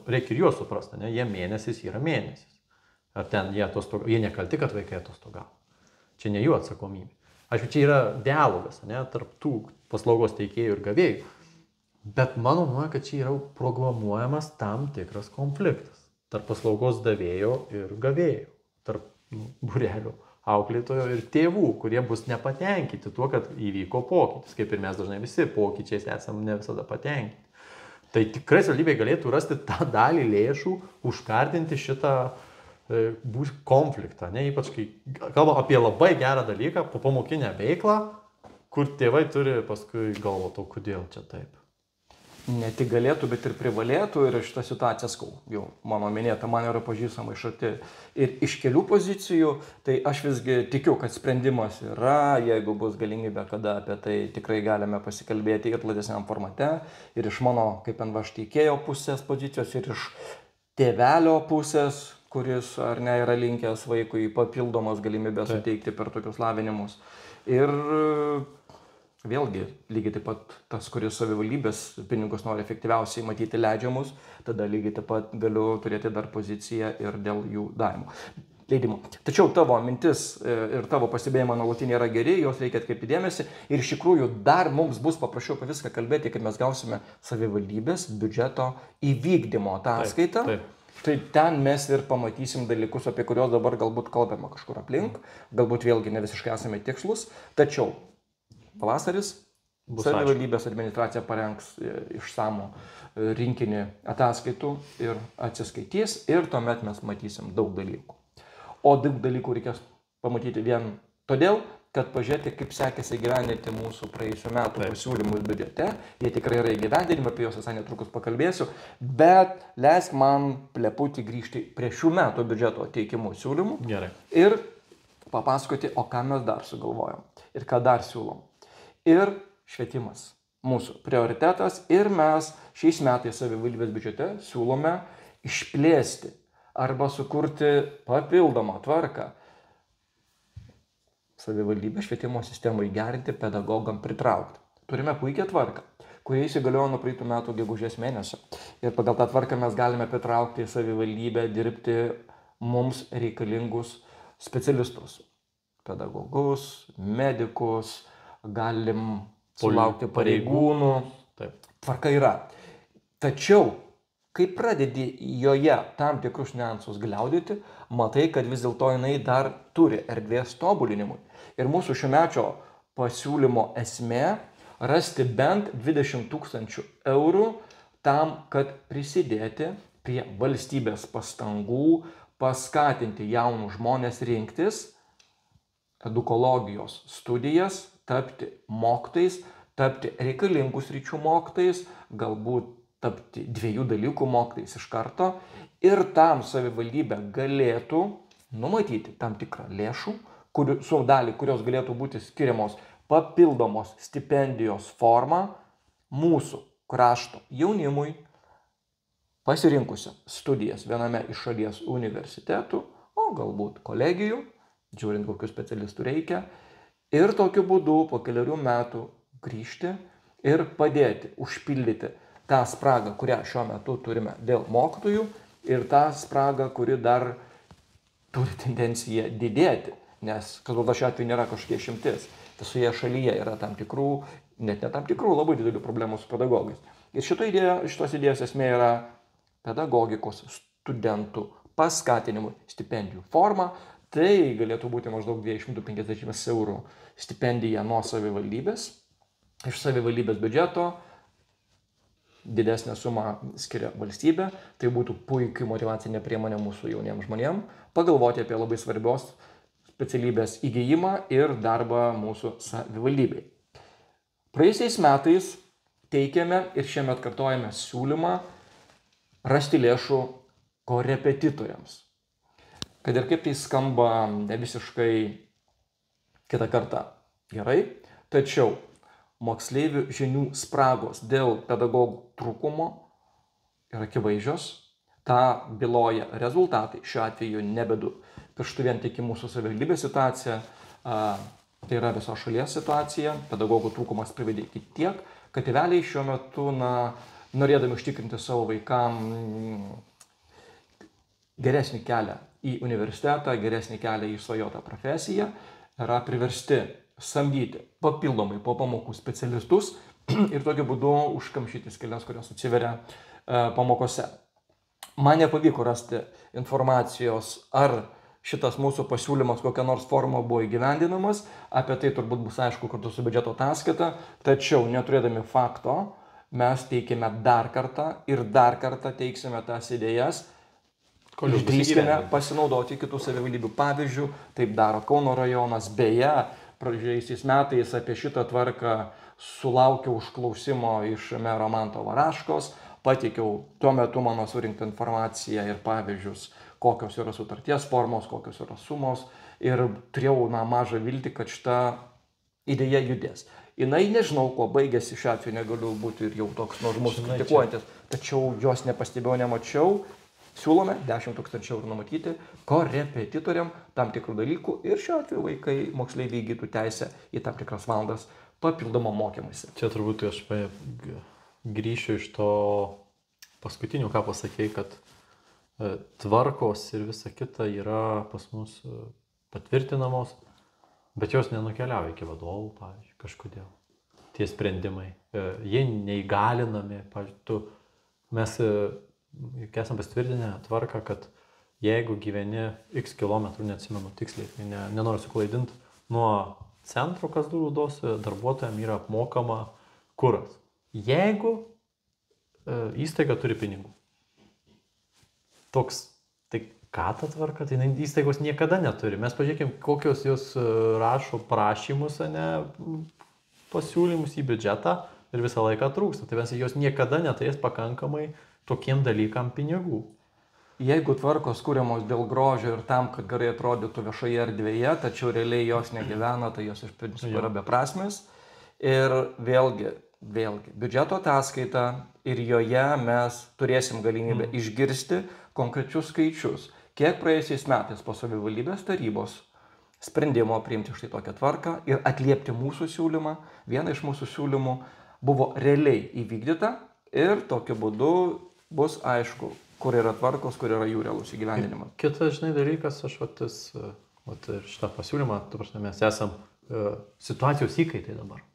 Reikia ir juos suprasti, ne? Jie mėnesis yra mėnesis. Ar ten jie nekalti, kad vaikai atostogavo. Čia ne jų atsakomybė. Aišku, čia yra dialogas, ne? Tarp tų paslaugos teikėjų ir gavėjų. Bet mano nuomonė, kad čia yra programuojamas tam tikras konfliktas tarp paslaugos davėjo ir gavėjo, tarp būrelių auklėtojo ir tėvų, kurie bus nepatenkinti tuo, kad įvyko pokytis, kaip ir mes dažnai visi pokyčiais esame ne visada patenkinti. Tai tikrai savivaldybė galėtų rasti tą dalį lėšų, užkardinti šitą konfliktą, ne? Ypač kai kalbam apie labai gerą dalyką, popamokinę veiklą, kur tėvai turi paskui galvoti, kodėl čia taip. Ne tik galėtų, bet ir privalėtų, ir šitą situaciją jau mano minėta, man yra pažįstama iš arti ir iš kelių pozicijų, tai aš visgi tikiu, kad sprendimas yra, jeigu bus galimybė, kada apie tai tikrai galime pasikalbėti ir platesniam formate, ir iš mano kaip NVŠ teikėjo pusės pozicijos, ir iš tėvelio pusės, kuris ar ne yra linkęs vaikui papildomas galimybės suteikti per tokius lavinimus. Ir vėlgi, lygiai taip pat tas, kuris savivaldybės pinigus nori efektyviausiai matyti leidžiamus, tada lygiai taip pat galiu turėti dar poziciją ir dėl jų davimo. leidimų. Tačiau tavo mintis ir tavo pastebėjimai nuolatiniai yra geri, juos reikia atkreipti dėmesį ir iš tikrųjų dar mums bus paprasčiau apie viską kalbėti, kai mes gausime savivaldybės biudžeto įvykdymo ataskaitą. Tai ten mes ir pamatysim dalykus, apie kuriuos dabar galbūt kalbama kažkur aplink, galbūt vėlgi ne visiškai esame tikslus, tačiau pavasaris savivaldybės administracija parengs išsamų rinkinį ataskaitų ir atsiskaitys ir tuomet mes matysim daug dalykų. O daug dalykų reikės pamatyti vien todėl, kad pažiūrėti, kaip sekėsi įgyvendinti mūsų praėjusių metų pasiūlymus biudžete. Jie tikrai yra įgyvendinimi, apie juos visai netrukus pakalbėsiu, bet leisk man pleputį grįžti prie šių metų biudžeto teikimų siūlymų. Gerai. Ir papasakoti, o ką mes dar sugalvojom ir ką dar siūlom. Ir švietimas mūsų prioritetas ir mes šiais metais savivaldybės biudžete siūlome išplėsti arba sukurti papildomą tvarką savivaldybės švietimo sistemai gerinti, pedagogam pritraukti. Turime puikią tvarką, kurie įsigaliojo nuo praeitų metų gegužės mėnesio. Ir pagal tą tvarką mes galime pritraukti į savivaldybę dirbti mums reikalingus specialistus. Pedagogus, medikus, galim sulaukti pareigūnų. Taip. Tvarka yra. Tačiau, kai pradedi joje tam tikrus niuansus gliaudyti, matai, kad vis dėlto jinai dar turi erdvės tobulinimui. Ir mūsų šiųmečio pasiūlymo esmė rasti bent 20 000 eurų tam, kad prisidėti prie valstybės pastangų, paskatinti jaunus žmonės rinktis edukologijos studijas, tapti mokytojais, tapti reikalingų sričių mokytojais, galbūt tapti 2 dalykų mokytojais iš karto. Ir tam savivaldybė galėtų numatyti tam tikrą lėšų, su dalį, kurios galėtų būti skiriamos papildomos stipendijos forma mūsų krašto jaunimui, pasirinkusio studijas viename iš šalies universitetų, o galbūt kolegijų, žiūrint kokių specialistų reikia. Ir tokiu būdu po keliarių metų grįžti ir padėti užpildyti tą spragą, kurią šiuo metu turime dėl mokytojų ir tą spragą, kuri dar turi tendenciją didėti, nes kalba šiuo atveju nėra kažkokia išimtis. Visoje šalyje yra tam tikrų, net ne tam tikrų, labai didelių problemų su pedagogais. Ir šitos idėjos esmė yra pedagogikos studentų paskatinimui stipendijų forma. Tai galėtų būti maždaug 250 eurų stipendija nuo savivaldybės. Iš savivaldybės biudžeto didesnę sumą skiria valstybė. Tai būtų puikiai motyvacinė priemonė mūsų jauniems žmonėms pagalvoti apie labai svarbios specialybės įgijimą ir darbą mūsų savivaldybei. Praėjusiais metais teikėme ir šiemet kartojame siūlymą rasti lėšų korepetitoriams. Kad ir kaip tai skamba ne visiškai kitą kartą gerai, tačiau moksleivių žinių spragos dėl pedagogų trūkumo yra akivaizdžios. Ta byloja rezultatai, šiuo atveju nebedu pirštų vien tik į mūsų savivaldybės situaciją, tai yra visos šalies situacija, pedagogų trūkumas privedė iki tiek, kad tėveliai šiuo metu, norėdami užtikrinti savo vaikam geresnį kelią į universitetą, geresnį kelią į svajotą profesiją, yra priversti samdyti papildomai po pamokų specialistus ir tokiu būdu užkamšyti skyles, kurios atsiveria pamokose. Man nepavyko rasti informacijos, ar šitas mūsų pasiūlymas kokia nors forma buvo įgyvendinamas, apie tai turbūt bus aišku kartu su biudžeto ataskaita, tačiau neturėdami fakto mes teikime dar kartą ir dar kartą teiksime tas idėjas, išdrįskime pasinaudoti kitų savivaldybių pavyzdžių, taip daro Kauno rajonas, beje, praėjusiais metais apie šitą tvarką sulaukiau užklausimo iš mero Manto Varaškos, pateikiau tuo metu mano surinktą informaciją ir pavyzdžius, kokios yra sutarties formos, kokios yra sumos ir turėjau mažą viltį, kad šita idėja judės. Jinai nežinau, kuo baigėsi, šiuo atveju negaliu būti ir jau toks nuožmus kritikuojantis, tačiau jos nepastebėjau, nemačiau. Siūlome 10 000 eurų numatyti korepetitoriam tam tikrų dalykų ir šiuo atveju vaikai moksleiviai įgytų teisę į tam tikras valandas papildomą mokymąsi. Čia turbūt aš grįšiu iš to paskutinių, ką pasakėjai, kad tvarkos ir visa kita yra pas mus patvirtinamos, bet jos nenukeliauja iki vadovų, pavyzdžiui, kažkodėl. Tie sprendimai, jie neįgalinami, pavyzdžiui, mes esam patvirtinę tvarką, kad jeigu gyveni x kilometrų, neatsimenu tiksliai, nenoriu suklaidinti, nuo centro Kazlų Rūdos darbuotojams yra apmokama kuras. Jeigu įstaiga turi pinigų. Toks, tai ką ta tvarka? Tai įstaigos niekada neturi. Mes pažiūrėkime, kokios jos rašo prašymus, pasiūlymus į biudžetą ir visą laiką trūksta. Tai mes jos niekada neturės pakankamai tokiem dalykam pinigų. Jeigu tvarkos kūriamos dėl grožio ir tam, kad gerai atrodytų viešoje erdvėje, tačiau realiai jos negyvena, tai jos iš principo yra beprasmės. Ir vėlgi, biudžeto ataskaita ir joje mes turėsim galimybę išgirsti konkrečius skaičius, kiek praėjusiais metais po savivaldybės tarybos sprendimo priimti štai tokią tvarką ir atliepti mūsų siūlymą. Viena iš mūsų siūlymų buvo realiai įvykdyta ir tokiu būdu bus aišku, kur yra tvarkos, kur yra jų realus įgyvendinimas. Kitas, dalykas, aš ir šitą pasiūlymą, mes esam situacijos įkaitai dabar.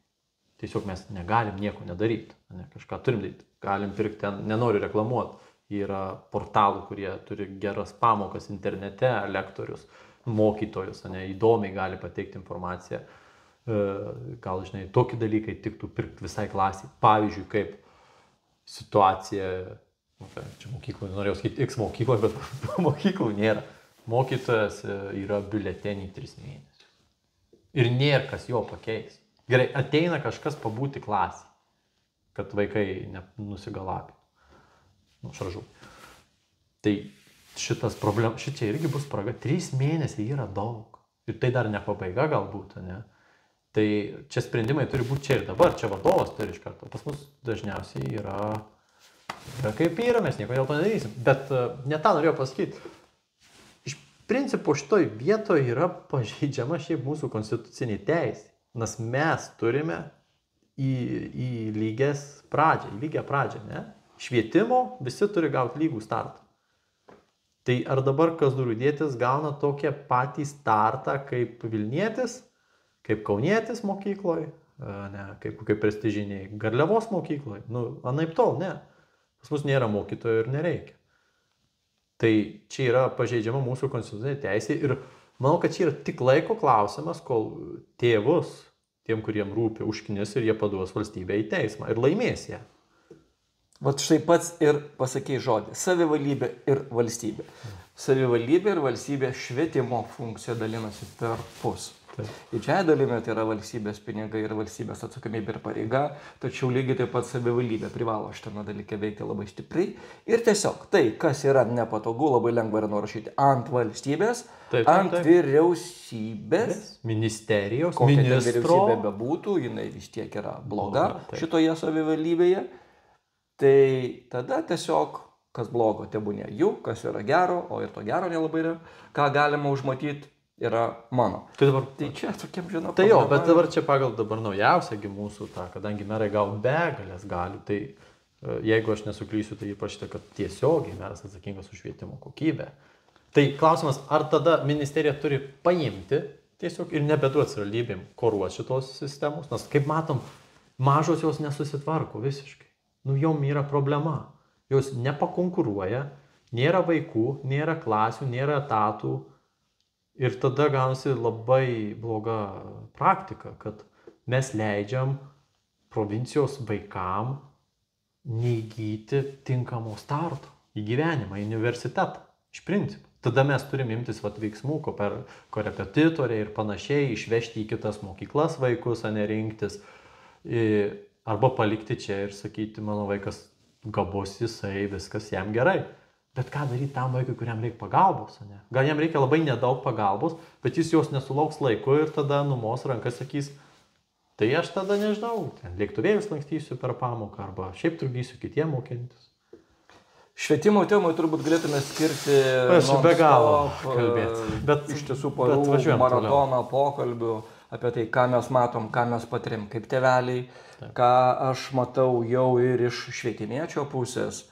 Tiesiog mes negalim nieko nedaryti, kažką turim daryti, galim pirkti, nenoriu reklamuoti. Yra portalų, kurie turi geras pamokas internete, lektorius, mokytojus, įdomiai gali pateikti informaciją. Gal, tokie dalykai tiktų pirkti visai klasiai. Pavyzdžiui, kaip situacija, čia mokykloje, norėjau sakyti X mokykloje, bet mokyklų nėra. Mokytojas yra biuletenį 3 mėnesius. Ir nėra kas jo pakeis. Gerai, ateina kažkas pabūti klasį, kad vaikai nusigalapė. Šaržu. Tai šičia irgi bus spraga. 3 mėnesiai yra daug. Ir tai dar ne pabaiga galbūt, ne? Tai čia sprendimai turi būti čia ir dabar. Čia vadovas turi iš karto. Pas mus dažniausiai yra kaip yra, mes nieko dėl to nedarysim. Bet ne tą norėjau pasakyti. Iš principo šitoj vietoje yra pažeidžiama šiaip mūsų konstitucinė teisė. Nes mes turime į lygią pradžią, ne? Švietimo visi turi gauti lygų startą. Tai ar dabar Kazlų Rūdietis gauna tokią patį startą kaip Vilnietis, kaip Kaunietis mokykloje, kaip prestižiniai Garliavos mokykloje? Anaip tol, ne. Pas mus nėra mokytojų ir nereikia. Tai čia yra pažeidžiama mūsų konstitucinė teisė ir manau, kad čia yra tik laiko klausimas, kol tėvus, tiem, kuriem rūpi, užknis ir jie paduos valstybę į teismą ir laimės ją. Vat štai pats ir pasakei žodį. Savivaldybė ir valstybė. Savivaldybė ir valstybė švietimo funkcija dalinasi per pus. Didžiąją dalimi tai yra valstybės pinigai ir valstybės atsakomybė ir pareiga, tačiau lygiai taip pat savivaldybė privalo šitame dalyke veikti labai stipriai. Ir tiesiog tai, kas yra nepatogu, labai lengva yra nurašyti ant valstybės, ant vyriausybės, ministerijos, kokia ministro. Vyriausybė bebūtų, jinai vis tiek yra bloga šitoje savivaldybėje. Tai tada tiesiog, kas blogo, tebūnė jų, kas yra gero, o ir to gero nelabai yra, ką galima užmatyti, yra mano. Tai čia tokiem žinau. Tai jo, bet dabar čia pagal dabar naujausią mūsų tą, kadangi merai gavo begalės galių, tai jeigu aš nesuklysiu, tai įprašyta, kad tiesiogiai meras atsakingas už švietimo kokybę. Tai klausimas, ar tada ministerija turi paimti tiesiog ir nebeduoti savivaldybėm koruoti šitos sistemos, nes kaip matom, mažos jos nesusitvarko visiškai. Jom yra problema. Jos nepakonkuruoja, nėra vaikų, nėra klasių, nėra etatų. Ir tada gaunasi labai bloga praktika, kad mes leidžiam provincijos vaikam neįgyti tinkamo starto į gyvenimą, į universitetą. Iš principo. Tada mes turim imtis veiksmų, korepetitoriai ir panašiai, išvežti į kitas mokyklas vaikus, nerinktis. Arba palikti čia ir sakyti, mano vaikas gabus, jisai, viskas jam gerai. Bet ką daryti tam vaikui, kuriam reikia pagalbos, ne? Gal jam reikia labai nedaug pagalbos, bet jis jos nesulauks laiku ir tada numos rankas sakys, tai aš tada nežinau, lėktuvėlius lankstysiu per pamoką arba šiaip trukdysiu kitiem mokintis. Švietimo temai turbūt galėtume skirti be galo kalbėti. Bet iš tiesų parų, maratoną, pokalbių apie tai, ką mes matom, ką mes patirim kaip tėveliai, ką aš matau jau ir iš švietimiečio pusės.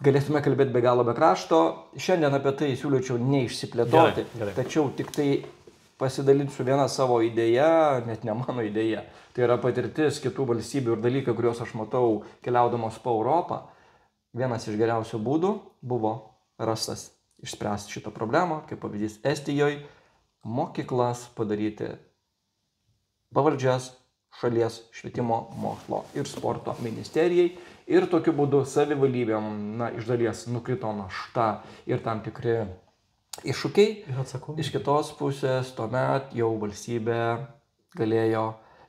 galėtume kalbėti be galo be krašto. Šiandien apie tai siūlyčiau neišsiplėtoti, Gerai. tačiau tik tai pasidalinsiu vieną savo idėją, net ne mano idėja. Tai yra patirtis kitų valstybių ir dalykai, kuriuos aš matau keliaudamas po Europą. Vienas iš geriausių būdų buvo rastas išspręsti šitą problemą, kaip pavyzdys Estijoje, mokyklas padaryti pavaldžias šalies švietimo, mokslo ir sporto ministerijai ir tokiu būdu savivaldybėm, iš dalies nukrito našta ir tam tikri iššūkiai. Ir atsakomybė. Iš kitos pusės tuomet jau valstybė galėjo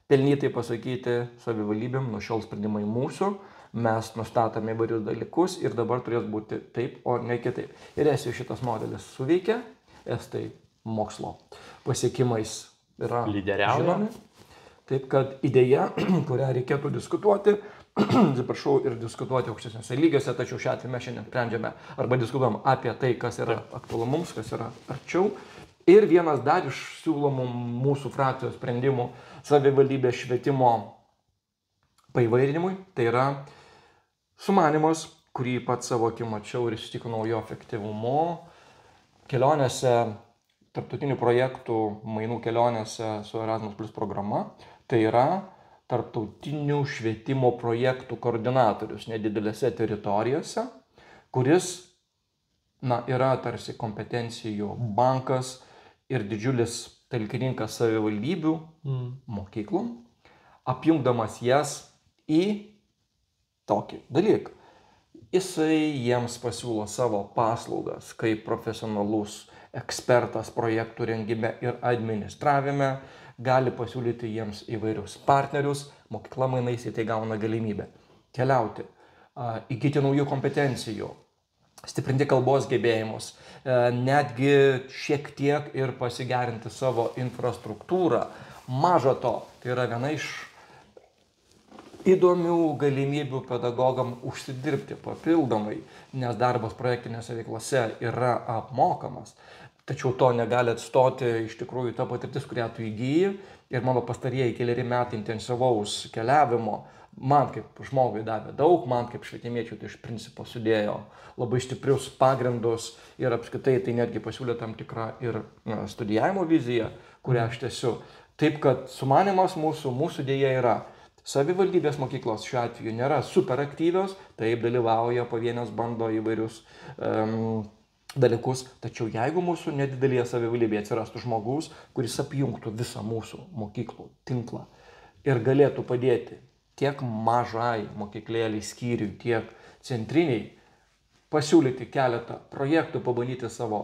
pelnytai pasakyti savivaldybėm, nuo šiol sprendimai mūsų, mes nustatome įvairius dalykus ir dabar turės būti taip, o ne kitaip. Ir Estijoje šitas modelis suveikia, estai mokslo pasiekimais yra žinomi. Taip kad idėja, kurią reikėtų diskutuoti, atsiprašau, ir diskutuoti aukštesniuose lygiuose, tačiau šią atveju mes šiandien sprendžiame arba diskutuojam apie tai, kas yra aktualu mums, kas yra arčiau. Ir vienas dar iš siūlomų mūsų frakcijos sprendimų savivaldybės švietimo paįvairinimui, tai yra sumanymas, kurį pats savo akim mačiau ir įsitikinau jo efektyvumu, kelionėse, tarptautinių projektų, mainų kelionėse su Erasmus Plus programa. Tai yra tarptautinių švietimo projektų koordinatorius nedidelėse teritorijose, kuris yra tarsi kompetencijų bankas ir didžiulis talkininkas savivaldybių mokyklų, apjungdamas jas į tokį dalyką. Jisai jiems pasiūlo savo paslaugas kaip profesionalus ekspertas projektų rengime ir administravime, gali pasiūlyti jiems įvairius partnerius, mokykla mainais į tai gauna galimybę keliauti, įgyti naujų kompetencijų, stiprinti kalbos gebėjimus, netgi šiek tiek ir pasigerinti savo infrastruktūrą. Maža to, tai yra viena iš įdomių galimybių pedagogam užsidirbti papildomai, nes darbas projektinėse veiklose yra apmokamas. Tačiau to negali atstoti iš tikrųjų ta patirtis, kurią tu įgyji. Ir mano pastarieji keleri metai intensyvaus keliavimo man kaip žmogui davė daug, man kaip švietimiečiui tai iš principo sudėjo labai stiprius pagrindus ir apskritai tai netgi pasiūlė tam tikrą ir studijavimo viziją, kurią aš tęsiu. Taip kad sumanymas mūsų idėja yra. Savivaldybės mokyklos šiuo atveju nėra super aktyvios, taip dalyvauja pavienės, bando įvairius dalykus, tačiau jeigu mūsų nedidelėje savivaldybėje atsirastų žmogus, kuris apjungtų visą mūsų mokyklų tinklą ir galėtų padėti tiek mažai mokyklėliai skyriui, tiek centriniai, pasiūlyti keletą projektų, pabandyti savo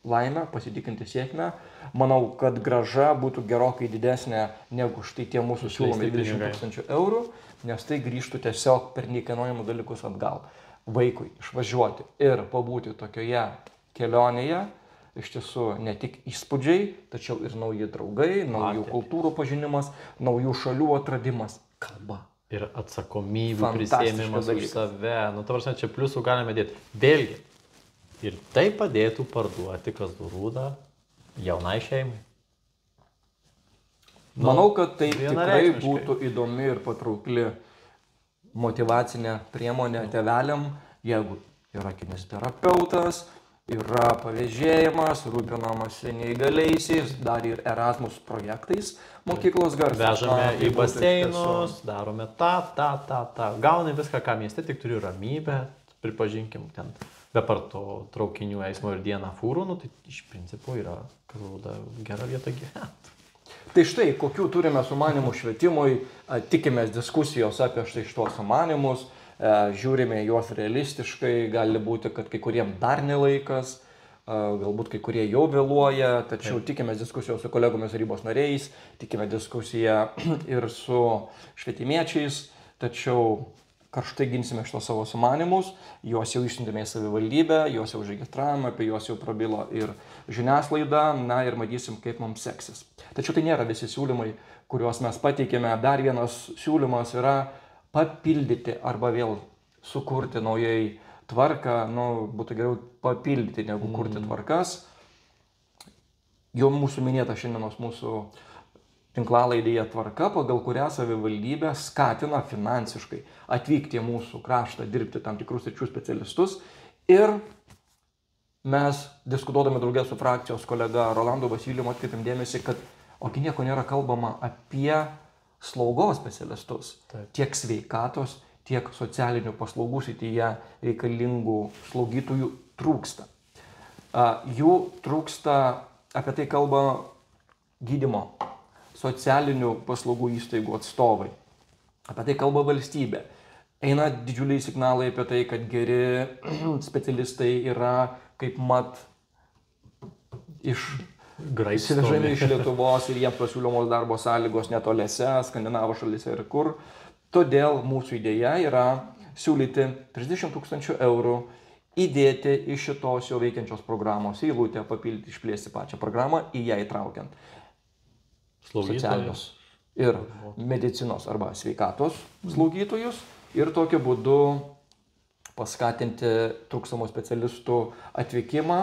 laimę, pasitikinti sėkmę, manau, kad grąža būtų gerokai didesnė negu štai tie mūsų siūlomi 20 000 eurų, nes tai grįžtų tiesiog per neįkainojamus dalykus atgal. Vaikui išvažiuoti ir pabūti tokioje kelionėje, iš tiesų ne tik įspūdžiai, tačiau ir nauji draugai, naujų kultūrų pažinimas, naujų šalių atradimas, kalba. Ir atsakomybių prisėmimas už save. Ta prasme, čia pliusų galime dėti. Vėlgi, ir tai padėtų parduoti Kazlų Rūdą jaunai šeimai. Manau, kad tai tikrai būtų įdomi ir patraukli motyvacinė priemonė tėveliam, jeigu yra kineziterapeutas, yra pavėžėjimas, rūpinamasi neįgaliaisiais, dar ir Erasmus projektais mokyklos garsas. Vežame į baseinus, darome tą. Gauni viską, ką mieste, tik turi ramybę, pripažinkim, ten be parto traukinių eismo ir dieną fūrų, tai iš principo yra gera vieta gyventi. Tai štai, kokių turime sumanimų švietimui, tikimės diskusijos apie štai šitos sumanimus, žiūrime juos realistiškai, gali būti, kad kai kuriem dar nelaikas, galbūt kai kurie jau vėluoja, tačiau tikimės diskusijos su kolegomis tarybos nariais, tikime diskusiją ir su švietimiečiais, tačiau karštai ginsime šitos savo sumanimus, juos jau išsiuntėme į savivaldybę, juos jau užregistravome, apie juos jau prabilo ir žiniasklaida, ir matysim, kaip mums seksis. Tačiau tai nėra visi siūlymai, kuriuos mes pateikėme. Dar vienas siūlymas yra papildyti arba vėl sukurti naujai tvarką, būtų geriau papildyti negu kurti tvarkas. Jau mūsų minėta šiandienos mūsų tinklalaidėje tvarka, pagal kurią savivaldybė skatina finansiškai atvykti į mūsų kraštą, dirbti tam tikrus sričių specialistus. Ir mes, diskutuodami draugė su frakcijos kolega Rolandu Vasilijumi, atkreipėm dėmesį, kad ogi nieko nėra kalbama apie slaugos specialistus. Taip. Tiek sveikatos, tiek socialinių paslaugų srityje reikalingų slaugytojų trūksta. Jų trūksta, apie tai kalba gydymo, socialinių paslaugų įstaigų atstovai. Apie tai kalba valstybė. Eina didžiuliai signalai apie tai, kad geri specialistai yra kaip mat įsivežami iš Lietuvos ir jiems pasiūlomos darbo sąlygos netoliese, Skandinavų šalyse ir kur. Todėl mūsų idėja yra siūlyti 30 000 eurų įdėti iš šitos jau veikiančios programos eilutę, papildyti, išplėsti pačią programą, į ją įtraukiant socialinius ir medicinos arba sveikatos slaugytojus ir tokiu būdu paskatinti trūkstamų specialistų atvykimą.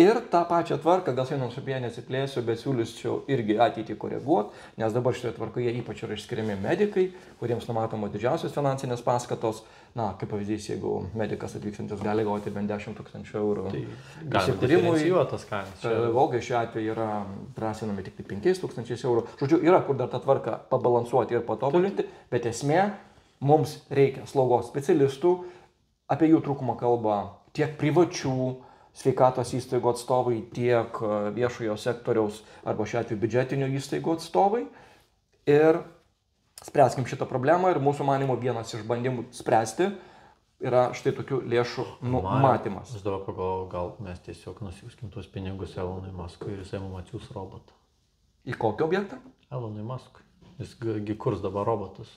Ir tą pačią tvarką, gal šiandien apie ją nesiplėsiu, bet siūlyčiau irgi ateitį koreguoti, nes dabar šitoje tvarkoje ypač yra išskiriami medikai, kuriems numatomos didžiausios finansinės paskatos. Na, kaip pavyzdys, jeigu medikas atvykstantis gali gauti bent 10 000 eurų įsikūrimui, pedagogai šiuo atveju yra drąsinami tik 5 000 eurų. Žodžiu, yra kur dar tą tvarką pabalansuoti ir patobulinti, bet esmė, mums reikia slaugos specialistų, apie jų trūkumą kalba tiek privačių sveikatos įstaigų atstovai, tiek viešojo sektoriaus arba šiuo atveju biudžetinių įstaigų atstovai. Ir spręskim šitą problemą ir mūsų manimo vienas iš bandymų spręsti yra štai tokių lėšų numatymas. Aš dabar pagalvoju, gal mes tiesiog nusiųskim tuos pinigus Elonui Muskui ir jisai mums atsiųs robotą. Į kokį objektą? Elonui Muskui. Jis kurs dabar robotus.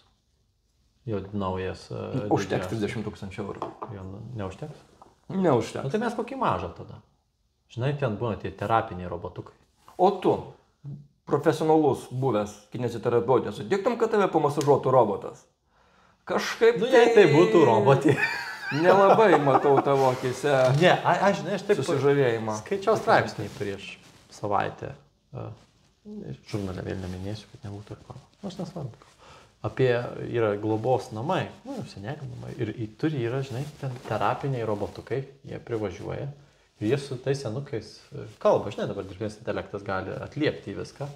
Jo naujas. Užteks 30 000 eurų. Jo neužteks? Neužteks. Tai mes kokį mažą tada. Žinai, ten būna tie terapiniai robotukai. O tu, profesionalus buvęs kineziterapeutė, sutiktum, kad tave pamasažuotų robotas? Kažkaip tai būtų robotė. Nelabai matau tavo akise žinai, aš taip susižavėjimą. Skaičiau straipsnį prieš savaitę. Žurnale vėl neminėsiu, kad nebūtų reklama. Aš nesvarbu. Yra globos namai, senelių namai, ir turi yra, žinai, ten terapiniai robotukai, jie privažiuoja ir jie su tais senukais kalba, žinai, dabar dirbtinis intelektas gali atliepti viską.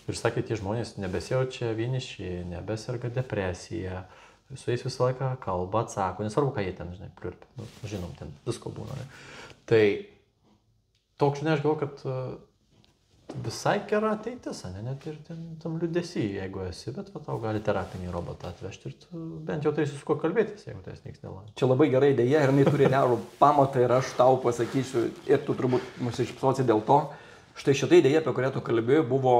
Ir sakė, tie žmonės nebesijaučia vieniši, nebeserga depresija, su jais visą laiką kalba, atsako, nesvarbu, ką jie ten, žinai, pliurpia, žinom, ten visko būna. Ne? Tai toks, žinai, aš galvoju, kad visai gera ateitis, net ir tam liūdesy, jeigu esi, bet tau gali terapinį robotą atvežti ir tu bent jau turėsi su kuo kalbėtis, jeigu tai niks nelanko. Čia labai gera idėja ir jinai turi realų pamatą ir aš tau pasakysiu ir tu turbūt nusišypsosi dėl to. Štai šitą idėją, apie kurią tu kalbėjai, buvo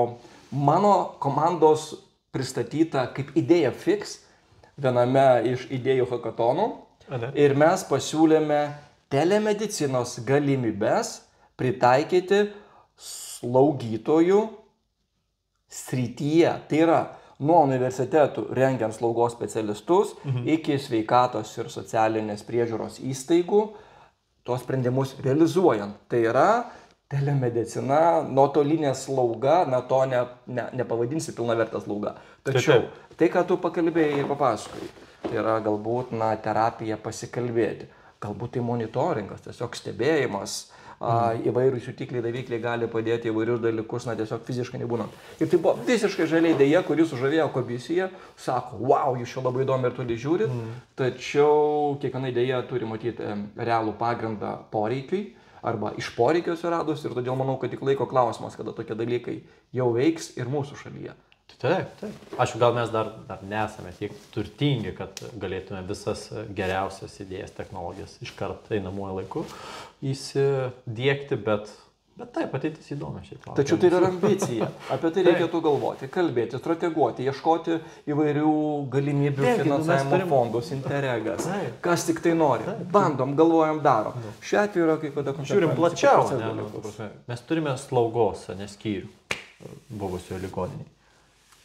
mano komandos pristatyta kaip idėja fix viename iš idėjų hackathonų ir mes pasiūlėme telemedicinos galimybes pritaikyti slaugytojų srityje. Tai yra nuo universitetų rengiant slaugos specialistus iki sveikatos ir socialinės priežiūros įstaigų, tuos sprendimus realizuojant. Tai yra telemedicina, nuotolinė slauga, to nepavadinsi pilnavertė slauga. Tačiau tai, ką tu pakalbėjai ir papasakai, tai yra galbūt terapija pasikalbėti, galbūt tai monitoringas, tiesiog stebėjimas, įvairūs jutikliai, davikliai gali padėti įvairius dalykus, tiesiog fiziškai nebūnant. Ir tai buvo visiškai žalia idėja, kuri sužavėjo komisiją, sako, wow, jūs čia labai įdomi ir toli žiūrit, tačiau kiekviena idėja turi matyti realų pagrindą poreikiui arba iš poreikio atsiradus ir todėl manau, kad tik laiko klausimas, kada tokie dalykai jau veiks ir mūsų šalyje. Taip. Aišku, gal mes dar nesame tiek turtingi, kad galėtume visas geriausias idėjas, technologijas iškart einamuoju laiku įsidiegti, bet taip, ateitis įdomi šiaip. Tačiau tai yra ambicija. Apie tai reikėtų galvoti, kalbėti, strateguoti, ieškoti įvairių galimybių, finansavimo fondus, Interregas. Kas tik tai nori. Bandom, galvojam, darom. Šiuo atveju yra kai kada žiūrim plačiau. Mes turime slaugos, skyrių buvusioje ligoninėje.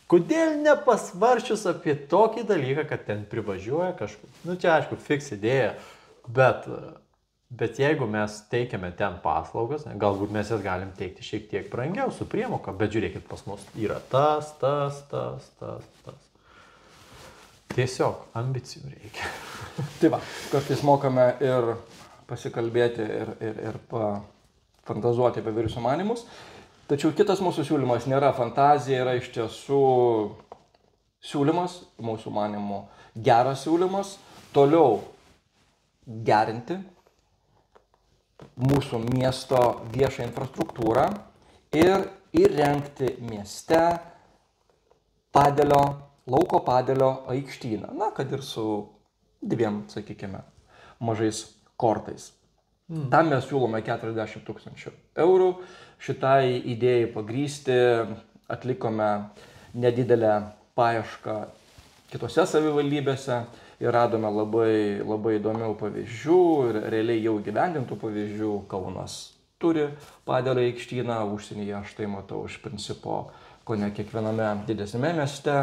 Kodėl nepasvaršius apie tokį dalyką, kad ten privažiuoja kažkur? Čia aišku, fix idėja, bet Bet jeigu mes teikiame ten paslaugas, galbūt mes jas galim teikti šiek tiek brangiau su priemoka, bet žiūrėkit, pas mus yra tas. Tiesiog ambicijų reikia. Tai va, kartais mokame ir pasikalbėti ir fantazuoti apie įvairius sumanymus. Tačiau kitas mūsų siūlymas nėra fantazija, yra iš tiesų siūlymas, mūsų manymų geras siūlymas, toliau gerinti mūsų miesto viešą infrastruktūrą ir įrengti mieste lauko padelio aikštyną. Na, kad ir su dviem, sakykime, mažais kortais. Tam mes siūlome 40 000 eurų. Šitai idėjai pagrysti atlikome nedidelę paiešką kitose savivaldybėse ir radome labai įdomių pavyzdžių ir realiai jau gyvendintų pavyzdžių. Kaunas turi padelio aikštyną, užsienyje aš tai matau iš principo kone kiekviename didesnėme mieste.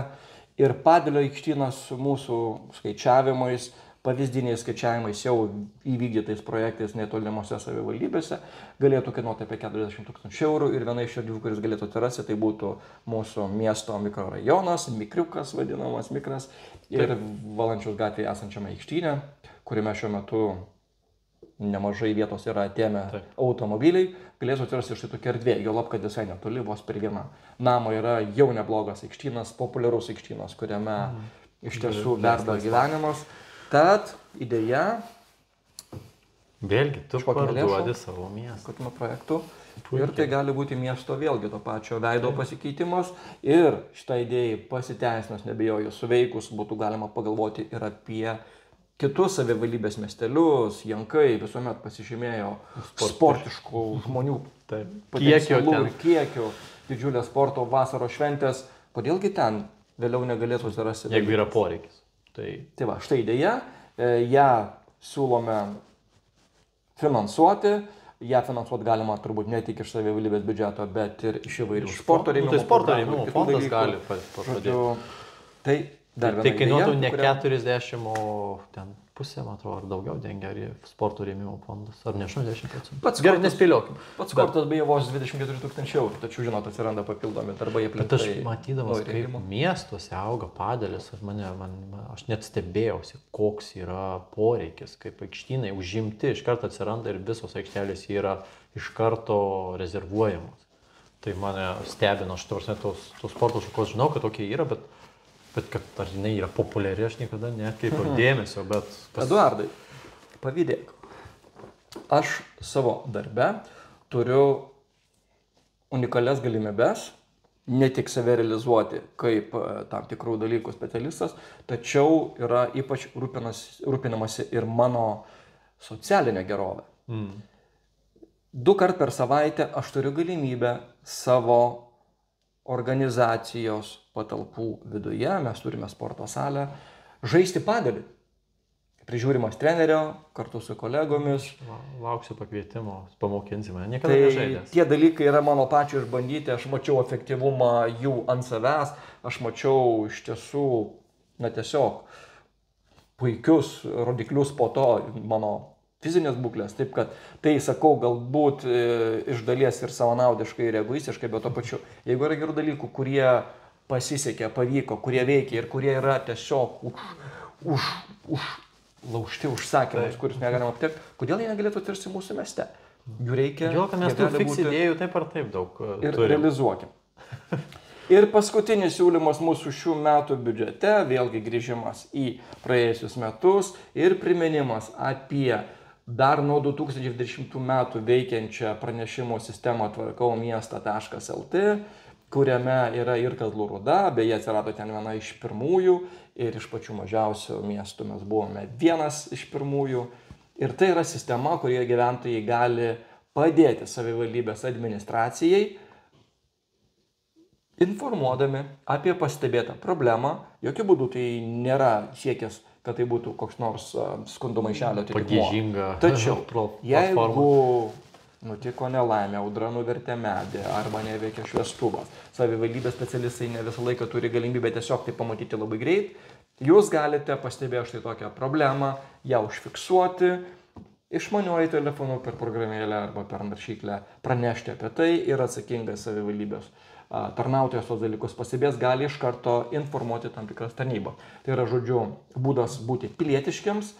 Ir padelio aikštynas su mūsų skaičiavimais, pavyzdiniais skaičiavimais jau įvykdytais projektais netolimose savivaldybėse galėtų kainuoti apie 40 000 eurų ir viena iš erdvių, kuris galėtų atsirasti, tai būtų mūsų miesto mikrorajonas, mikriukas vadinamas mikras ir Valančiaus gatvėje esančiame aikštyne, kuriame šiuo metu nemažai vietos yra atėmę automobiliai, galėtų atsirasti štai tokia erdvė, jo lab, kad visai netoli, vos per vieną namą yra jau neblogas aikštynas, populiarus aikštynas, kuriame iš tiesų verda gyvenimas. Tad idėja, vėlgi, tu parduodi savo miestą. Kokime projektų. Ir tai gali būti miesto vėlgi to pačio veido pasikeitimas. Ir šitą idėją pasiteisinus, nebejoju, suveikus, būtų galima pagalvoti ir apie kitus savivaldybės miestelius. Jankai visuomet pasižymėjo sportiškų žmonių potencialų ir kiekių, didžiulės sporto vasaros šventės. Kodėlgi ten vėliau negalėtų atsirasti? Jeigu yra poreikis. Tai va, štai idėja, ją siūlome finansuoti, ją finansuoti galima turbūt ne tik iš savivaldybės biudžeto, bet ir iš įvairių sporto rėmimo. Tai sporto rėmimo fondas gali padėti. Tai dar viena idėja. Tai kainuotų ne 40, o ten pusė, man atrodo, ar daugiau dengia sporto rėmimo fondas, ar ne 80%. Gerai, nespėliokim. Pats sportas beje vos 24 000 eurų, tačiau žinot, atsiranda papildomi darbai aplink. Bet aš matydamas, kaip miestuose auga padelis, aš net stebėjausi, koks yra poreikis, kaip aikštynai užimti, iš karto atsiranda ir visos aikštelės yra iš karto rezervuojamos. Tai mane stebino, aš tos sporto šakos žinau, kad tokie yra, bet kad ar jinai yra populiari, aš niekada neatkreipiau dėmesio, bet... Eduardai, pavydėk. Aš savo darbe turiu unikalias galimybes, ne tik save realizuoti kaip tam tikrų dalykų specialistas, tačiau yra ypač rūpinamasi ir mano socialinė gerovė. 2 kart per savaitę aš turiu galimybę savo organizacijos patalpų viduje, mes turime sporto salę, žaisti padelį. Prižiūrimas trenerio, kartu su kolegomis. Lauksiu pakvietimo, pamokinsime, niekada nežaidęs. Tie dalykai yra mano pačio išbandyti, aš mačiau efektyvumą jų ant savęs, aš mačiau iš tiesų, tiesiog puikius rodiklius po to mano fizinės būklės, taip kad tai sakau galbūt iš dalies ir savanaudiškai ir egoistiškai, bet to pačiu, jeigu yra gerų dalykų, kurie pasisekė, pavyko, kurie veikia ir kurie yra tiesiog užlaužti užsakymais, kurius negalima aptikti, kodėl jie negalėtų atsirasti mūsų mieste? Jų reikia. Jo, kad mes tų fiks idėjų taip ar taip daug ir realizuokim. Ir paskutinis siūlymas mūsų šių metų biudžete, vėlgi grįžimas į praėjusius metus ir priminimas apie dar nuo 2020 metų veikiančią pranešimo sistemą tvarkaumiestą.lt, kuriame yra ir Kazlų Rūda, beje atsirado ten viena iš pirmųjų ir iš pačių mažiausių miestų mes buvome vienas iš pirmųjų. Ir tai yra sistema, kurioje gyventojai gali padėti savivaldybės administracijai, informuodami apie pastebėtą problemą. Jokių būdų tai nėra siekis, kad tai būtų koks nors skundų maišelio atitikmuo. Tačiau, jeigu nutiko nelaimė, audra nuvertė medį arba neveikia šviestuvas, savivaldybės specialistai ne visą laiką turi galimybę tiesiog tai pamatyti labai greit, jūs galite pastebėti štai tokią problemą, ją užfiksuoti, išmaniuoju telefonu per programėlę arba per naršyklę pranešti apie tai ir atsakingas savivaldybės tarnautojas tos dalykus pasibės, gali iš karto informuoti tam tikras tarnybas. Tai yra, žodžiu, būdas būti pilietiškiams,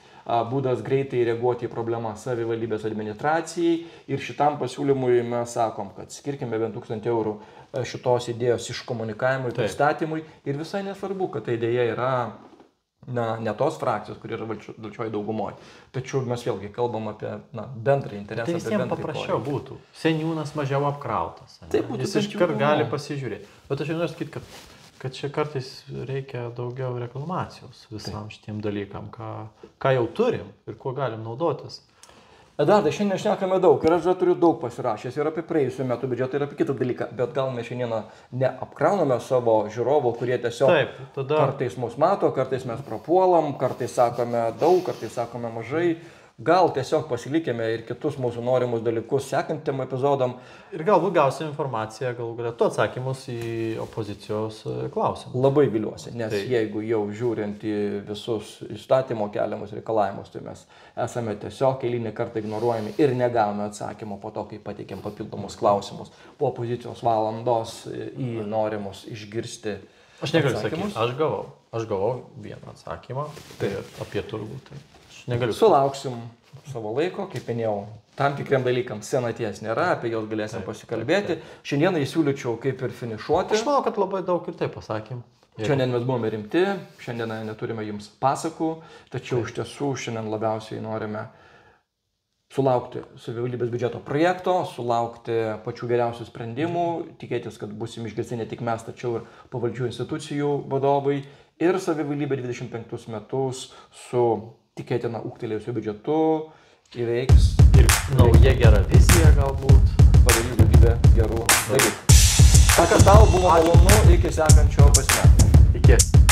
būdas greitai reaguoti į problemą savivaldybės administracijai ir šitam pasiūlymui mes sakom, kad skirkime bent 1000 eurų šitos idėjos iškomunikavimui, pristatymui ir visai nesvarbu, kad ta idėja yra ne tos frakcijos, kur yra valčioji daugumoje. Tačiau mes vėlgi kalbam apie bendrą interesą. Tai visiems paprasčiau būtų. Seniūnas mažiau apkrautas. Taip būtų. Jis iškart gali pasižiūrėti. Bet aš noriu sakyti, kad čia kartais reikia daugiau reklamacijos visam šitiem dalykam, ką jau turim ir kuo galim naudotis. Edardai, šiandien šnekame daug ir aš turiu daug pasirašęs ir apie praėjusių metų biudžetą ir apie kitą dalyką, bet gal mes šiandieną neapkrauname savo žiūrovų, kurie tiesiog kartais mus mato, kartais mes prapuolam, kartais sakome daug, kartais sakome mažai. Gal tiesiog pasilikime ir kitus mūsų norimus dalykus sekantiem epizodam. Ir galbūt gausim informaciją, galbūt galėtų atsakymus į opozicijos klausimus. Labai viliuosi, nes jeigu jau žiūrint į visus įstatymo keliamus reikalavimus, tai mes esame tiesiog eilinį kartą ignoruojami ir negavome atsakymo po to, kai pateikėm papildomus klausimus. Po opozicijos valandos į norimus išgirsti atsakymus. Aš negaliu sakyti, aš gavau vieną atsakymą, tai apie turbūt. Sulauksim savo laiko, kaip minėjau, tam tikriam dalykam senaties nėra, apie juos galėsim pasikalbėti. Šiandieną įsiūlyčiau kaip ir finišuoti. Aš manau, kad labai daug ir tai pasakėm. Šiandien mes buvome rimti, šiandien neturime jums pasakų, tačiau iš tiesų šiandien labiausiai norime sulaukti savivaldybės biudžeto projekto, sulaukti pačių geriausių sprendimų, tikėtis, kad busim išgirsti ne tik mes, tačiau ir pavaldžių institucijų vadovai ir savivaldybė 25 metus su tikėtina ūgtelėjusiu biudžetu įveiks ir nauja gera vizija galbūt padarys daugybę gerų dalykų. Kad tau buvo malonu, iki sekančio pasimatymo. Iki.